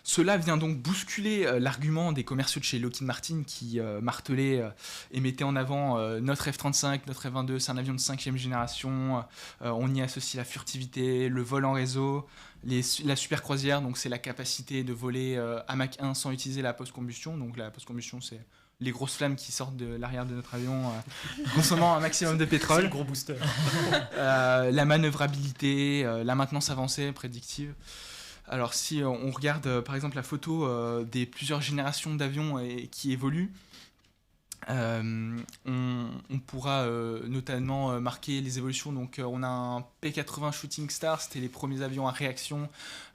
Cela vient donc bousculer l'argument des commerciaux de chez Lockheed Martin qui martelaient et mettaient en avant notre F-35, notre F-22, c'est un avion de 5e génération, on y associe la furtivité, le vol en réseau, la super croisière, donc c'est la capacité de voler à Mach 1 sans utiliser la post-combustion. Donc la post-combustion, c'est les grosses flammes qui sortent de l'arrière de notre avion, consommant un maximum de C'est pétrole. le gros booster. La manœuvrabilité, la maintenance avancée, prédictive. Alors si on regarde par exemple la photo des plusieurs générations d'avions qui évoluent, on pourra notamment marquer les évolutions. Donc on a un P-80 Shooting Star, c'était les premiers avions à réaction.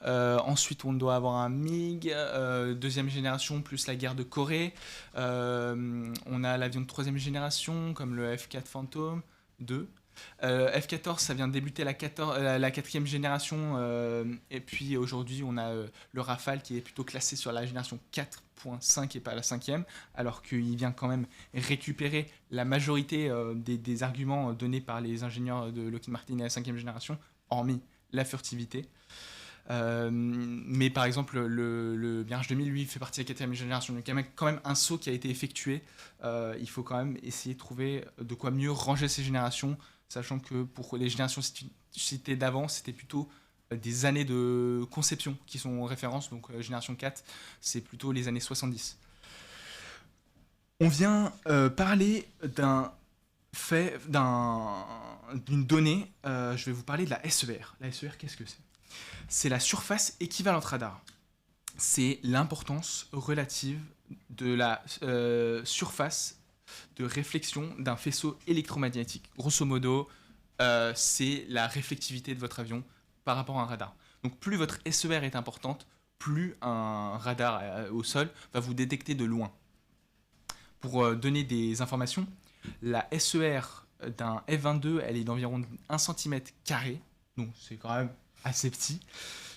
Ensuite on doit avoir un MiG, deuxième génération, plus la guerre de Corée. On a l'avion de troisième génération comme le F-4 Phantom 2. F-14, ça vient de débuter la 4e génération, et puis aujourd'hui on a le Rafale qui est plutôt classé sur la génération 4.5 et pas la 5e, alors qu'il vient quand même récupérer la majorité des arguments donnés par les ingénieurs de Lockheed Martin à la 5e génération, hormis la furtivité. Mais par exemple le Mirage 2000 lui fait partie de la 4e génération, donc il y a quand même un saut qui a été effectué. Il faut quand même essayer de trouver de quoi mieux ranger ces générations, sachant que pour les générations citées d'avant, c'était plutôt des années de conception qui sont en référence, donc génération 4, c'est plutôt les années 70. On vient parler d'une donnée, je vais vous parler de la SER. La SER, qu'est-ce que c'est ? C'est la surface équivalente radar. C'est l'importance relative de la surface de réflexion d'un faisceau électromagnétique. Grosso modo, c'est la réflectivité de votre avion par rapport à un radar. Donc plus votre SER est importante, plus un radar au sol va vous détecter de loin. Pour donner des informations, la SER d'un F-22, elle est d'environ 1 cm², donc c'est quand même assez petit.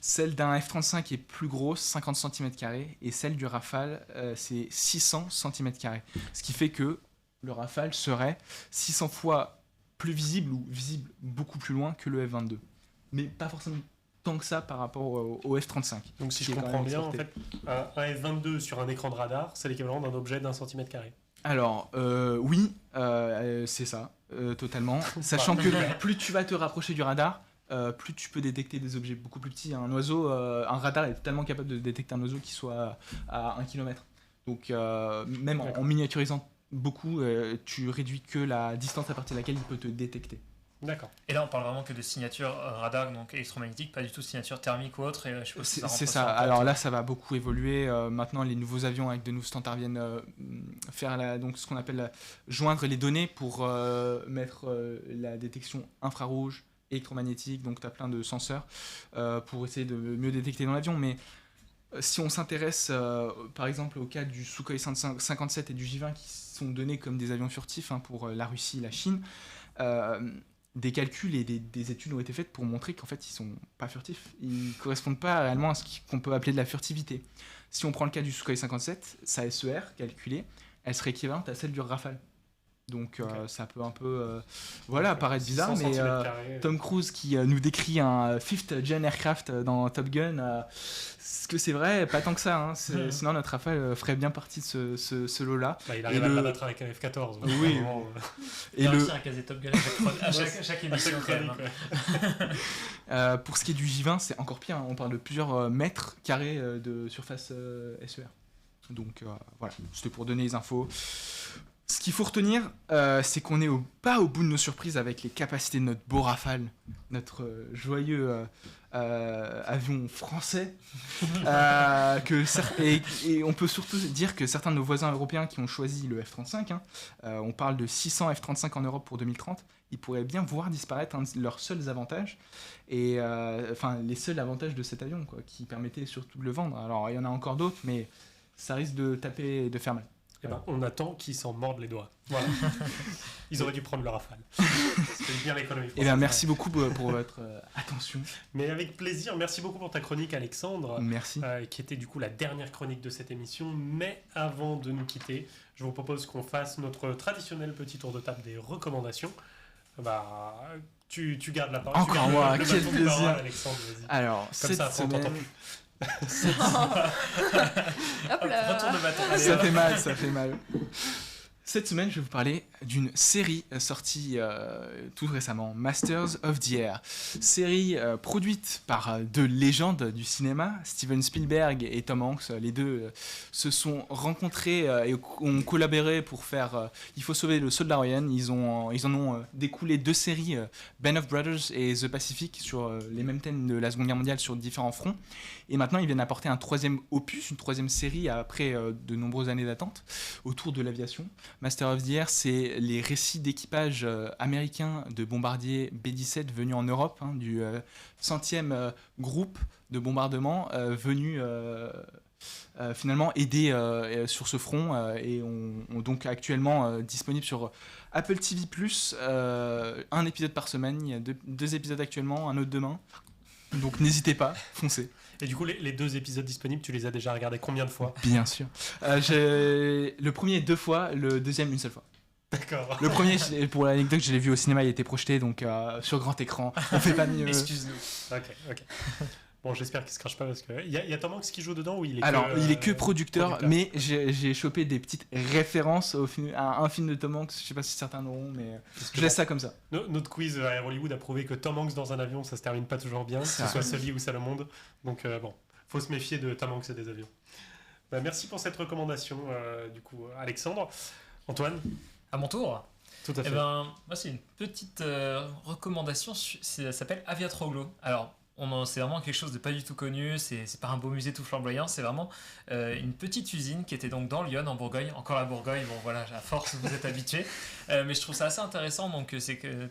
Celle d'un F-35 est plus grosse, 50 cm², et celle du Rafale, c'est 600 cm². Ce qui fait que le Rafale serait 600 fois plus visible ou visible beaucoup plus loin que le F-22. Mais pas forcément tant que ça par rapport au F-35. Donc si je comprends bien, en fait, un F-22 sur un écran de radar, c'est l'équivalent d'un objet d'1 cm². Alors, oui, c'est ça, totalement. Sachant que plus tu vas te rapprocher du radar, plus tu peux détecter des objets beaucoup plus petits. Un oiseau, un radar est totalement capable de détecter un oiseau qui soit à 1 km. Donc, même en miniaturisant beaucoup, tu réduis que la distance à partir de laquelle il peut te détecter. D'accord. Et là, on parle vraiment que de signature radar, donc électromagnétique, pas du tout signature thermique ou autre. Et je suppose que C'est ça. Alors là, ça va beaucoup évoluer. Maintenant, les nouveaux avions avec de nouveaux standards viennent faire donc ce qu'on appelle joindre les données pour mettre la détection infrarouge, électromagnétique. Donc, tu as plein de senseurs pour essayer de mieux détecter dans l'avion. Mais si on s'intéresse, par exemple, au cas du Sukhoi 57 et du J-20 qui sont donnés comme des avions furtifs pour la Russie et la Chine, des calculs et des études ont été faites pour montrer qu'en fait, ils sont pas furtifs. Ils correspondent pas réellement à ce qu'on peut appeler de la furtivité. Si on prend le cas du Sukhoi 57, sa SER calculée, elle serait équivalente à celle du Rafale. Donc ça peut un peu paraître bizarre, mais Tom Cruise qui nous décrit un 5th Gen aircraft dans Top Gun, ce que c'est vrai, pas tant que ça, hein. Sinon notre Rafale ferait bien partie de ce lot-là. Bah, il arrive à la battre avec un F-14. Oui. Il y a aussi un casé Top Gun à chaque émission quand même. Pour ce qui est du J-20, c'est encore pire, hein. On parle de plusieurs mètres carrés de surface SER. Donc voilà, c'était pour donner les infos. Ce qu'il faut retenir, c'est qu'on n'est pas au bout de nos surprises avec les capacités de notre beau Rafale, notre joyeux avion français. Et on peut surtout dire que certains de nos voisins européens qui ont choisi le F-35, on parle de 600 F-35 en Europe pour 2030, ils pourraient bien voir disparaître un de leurs seuls avantages, et les seuls avantages de cet avion, quoi, qui permettaient surtout de le vendre. Alors il y en a encore d'autres, mais ça risque de taper et de faire mal. Eh ben, on attend qu'ils s'en mordent les doigts. Voilà. Ils auraient dû prendre le Rafale. C'était bien l'économie française. Eh bien, merci beaucoup pour votre attention. Mais avec plaisir, merci beaucoup pour ta chronique, Alexandre. Merci. Qui était du coup la dernière chronique de cette émission. Mais avant de nous quitter, je vous propose qu'on fasse notre traditionnel petit tour de table des recommandations. Tu gardes la parole. Encore moi, quel bâton de parole, plaisir. Alexandre, vas-y. Alors, Comme cette ça, après, on t'entend semaine... plus. Hop là. Retour de bâton. Allez, Ça hop. fait mal. Cette semaine, je vais vous parler d'une série sortie tout récemment, Masters of the Air. Série produite par deux légendes du cinéma, Steven Spielberg et Tom Hanks. Les deux se sont rencontrés et ont collaboré pour faire Il faut sauver le soldat Ryan. Ils en ont découlé deux séries, Band of Brothers et The Pacific, sur les mêmes thèmes de la Seconde Guerre mondiale sur différents fronts. Et maintenant, ils viennent apporter un troisième opus, une troisième série après de nombreuses années d'attente autour de l'aviation. Master of the Air, c'est les récits d'équipage américains de bombardiers B-17 venus en Europe, du 100e groupe de bombardement venu finalement aider sur ce front et on donc actuellement disponible sur Apple TV+, un épisode par semaine, il y a deux épisodes actuellement, un autre demain. Donc n'hésitez pas, foncez. Et du coup, les deux épisodes disponibles, tu les as déjà regardés combien de fois? Bien sûr. Le premier 2 fois, le deuxième une seule fois. D'accord. Le premier, pour l'anecdote, je l'ai vu au cinéma, il a été projeté donc sur grand écran. On fait pas mieux. Excuse-nous. Ok. Bon, j'espère qu'il se crache pas parce que il y a Tom Hanks qui joue dedans ou il est Alors, que, il est que producteur, producteur. mais j'ai chopé des petites références à un film de Tom Hanks. Je sais pas si certains l'auront, mais Parce que je laisse ça comme ça. Notre quiz à Air Hollywood a prouvé que Tom Hanks dans un avion, ça se termine pas toujours bien, que ce Ça. soit Sully ou Salomon. Donc bon, faut se méfier de Tom Hanks et des avions. Merci pour cette recommandation, du coup, Alexandre. Antoine, À mon tour. tout à fait. Eh ben, moi, c'est une petite recommandation. Ça s'appelle Aviatroglo. Alors, c'est vraiment quelque chose de pas du tout connu. C'est pas un beau musée tout flamboyant. C'est vraiment une petite usine qui était donc dans Lyon, en Bourgogne. Encore la Bourgogne. Bon, voilà, à force, vous êtes habitués. Mais je trouve ça assez intéressant. Donc, c'est que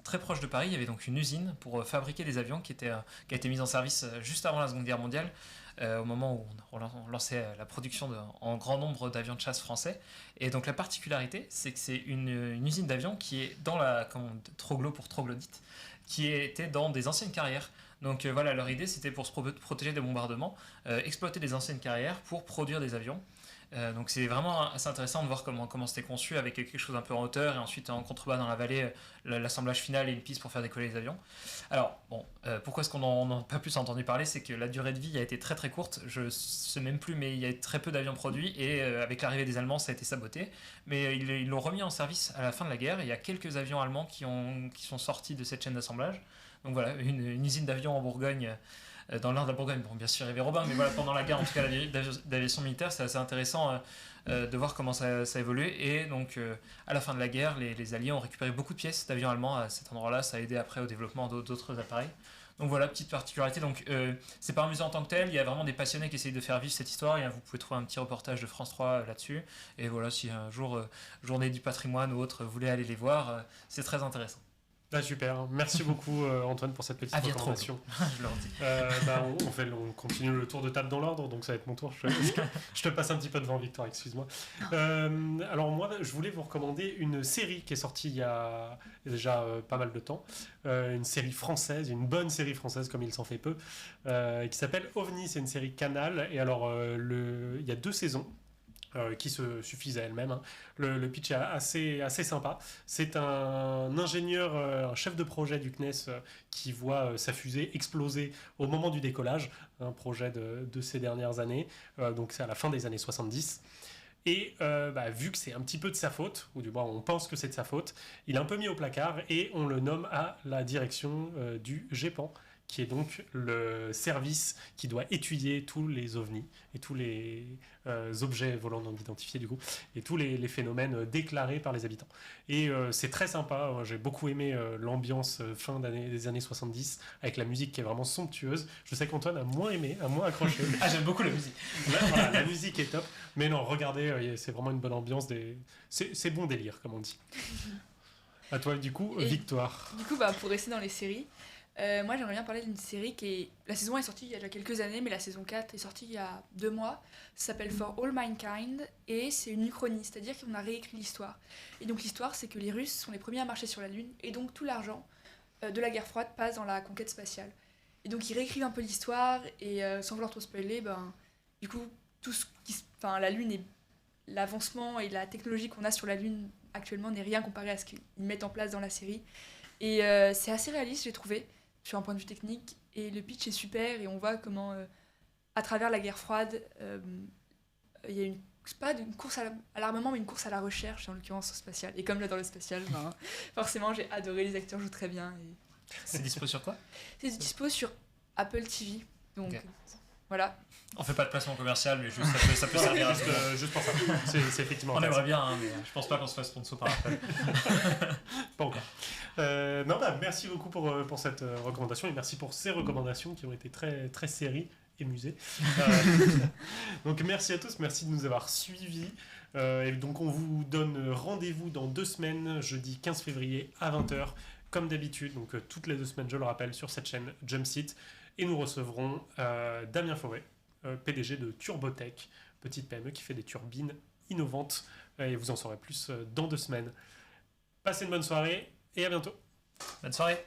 très proche de Paris, il y avait donc une usine pour fabriquer des avions qui a été mise en service juste avant la Seconde Guerre mondiale. Au moment où on lançait la production en grand nombre d'avions de chasse français. Et donc la particularité, c'est que c'est une usine d'avions qui est dans Troglo pour troglodyte, qui était dans des anciennes carrières. Donc voilà, leur idée c'était pour se protéger des bombardements, exploiter des anciennes carrières pour produire des avions. Donc c'est vraiment assez intéressant de voir comment c'était conçu avec quelque chose un peu en hauteur et ensuite en contrebas dans la vallée, l'assemblage final et une piste pour faire décoller les avions. Alors bon, pourquoi est-ce qu'on n'en a pas plus entendu parler? C'est que la durée de vie a été très très courte, je sais même plus, mais il y a très peu d'avions produits et avec l'arrivée des Allemands ça a été saboté. Mais ils l'ont remis en service à la fin de la guerre et il y a quelques avions allemands qui sont sortis de cette chaîne d'assemblage. Donc voilà, une usine d'avions en Bourgogne. Dans l'un de la Bourgogne, bon bien sûr il y avait Robin, mais voilà, pendant la guerre, en tout cas d'aviation militaire, c'est assez intéressant de voir comment ça a évolué. Et donc à la fin de la guerre, les Alliés ont récupéré beaucoup de pièces d'avions allemands à cet endroit-là, ça a aidé après au développement d'autres appareils. Donc voilà, petite particularité, donc c'est pas un musée en tant que tel, il y a vraiment des passionnés qui essayent de faire vivre cette histoire, et vous pouvez trouver un petit reportage de France 3 là-dessus, et voilà, si un jour, journée du patrimoine ou autre, vous voulez aller les voir, c'est très intéressant. Ah, super, merci beaucoup Antoine pour cette petite recommandation. Je leur dis. On continue le tour de table dans l'ordre, donc ça va être mon tour. Je te passe un petit peu devant, Victoire, excuse-moi. Alors moi, je voulais vous recommander une série qui est sortie il y a déjà pas mal de temps. Une série française, une bonne série française comme il s'en fait peu, qui s'appelle OVNI, c'est une série Canal. Et alors, il y a 2 saisons. Qui se suffisent à elles-mêmes. Hein. Le pitch est assez sympa. C'est un ingénieur, un chef de projet du CNES qui voit sa fusée exploser au moment du décollage, un projet de ces dernières années, donc c'est à la fin des années 70. Et vu que c'est un petit peu de sa faute, ou du moins on pense que c'est de sa faute, il est un peu mis au placard et on le nomme à la direction du GEPAN, qui est donc le service qui doit étudier tous les ovnis et tous les objets volants non identifiés du coup, et tous les phénomènes déclarés par les habitants. Et c'est très sympa, j'ai beaucoup aimé l'ambiance fin des années 70, avec la musique qui est vraiment somptueuse. Je sais qu'Antoine a moins aimé, a moins accroché. Ah, j'aime beaucoup la musique. Là, voilà, la musique est top, mais non, regardez, c'est vraiment une bonne ambiance, c'est bon délire, comme on dit. À toi, du coup, Et- Victoire. Du coup, pour rester dans les séries, moi j'aimerais bien parler d'une série qui est. La saison 1 est sortie il y a déjà quelques années, mais la saison 4 est sortie il y a 2 mois. Ça s'appelle For All Mankind et c'est une uchronie, c'est-à-dire qu'on a réécrit l'histoire. Et donc l'histoire, c'est que les Russes sont les premiers à marcher sur la Lune et donc tout l'argent de la guerre froide passe dans la conquête spatiale. Et donc ils réécrivent un peu l'histoire et sans vouloir trop spoiler, du coup, la Lune et l'avancement et la technologie qu'on a sur la Lune actuellement n'est rien comparé à ce qu'ils mettent en place dans la série. Et c'est assez réaliste, j'ai trouvé, sur un point de vue technique. Et le pitch est super et on voit comment, à travers la guerre froide, il y a c'est pas une course à l'armement, mais une course à la recherche, en l'occurrence spatiale. Et comme là dans le spatial, forcément j'ai adoré, les acteurs jouent très bien. Et C'est dispo sur quoi? c'est dispo sur Apple TV. Donc Ok. voilà. On fait pas de placement commercial, mais juste ça peut servir à ce que. Juste pour ça, c'est effectivement On intéressant. aimerait bien, hein, mais je pense pas qu'on se fasse sponsor par Apple. Pas encore. Merci beaucoup pour cette recommandation et merci pour ces recommandations qui ont été très, très séries et musées. Donc merci à tous, merci de nous avoir suivis. Et donc on vous donne rendez-vous dans 2 semaines, jeudi 15 février à 20h, comme d'habitude, donc toutes les 2 semaines, je le rappelle, sur cette chaîne Jumpseat. Et nous recevrons Damien Forêt, PDG de Turbotech, petite PME qui fait des turbines innovantes. Et vous en saurez plus dans 2 semaines. Passez une bonne soirée et à bientôt. Bonne soirée.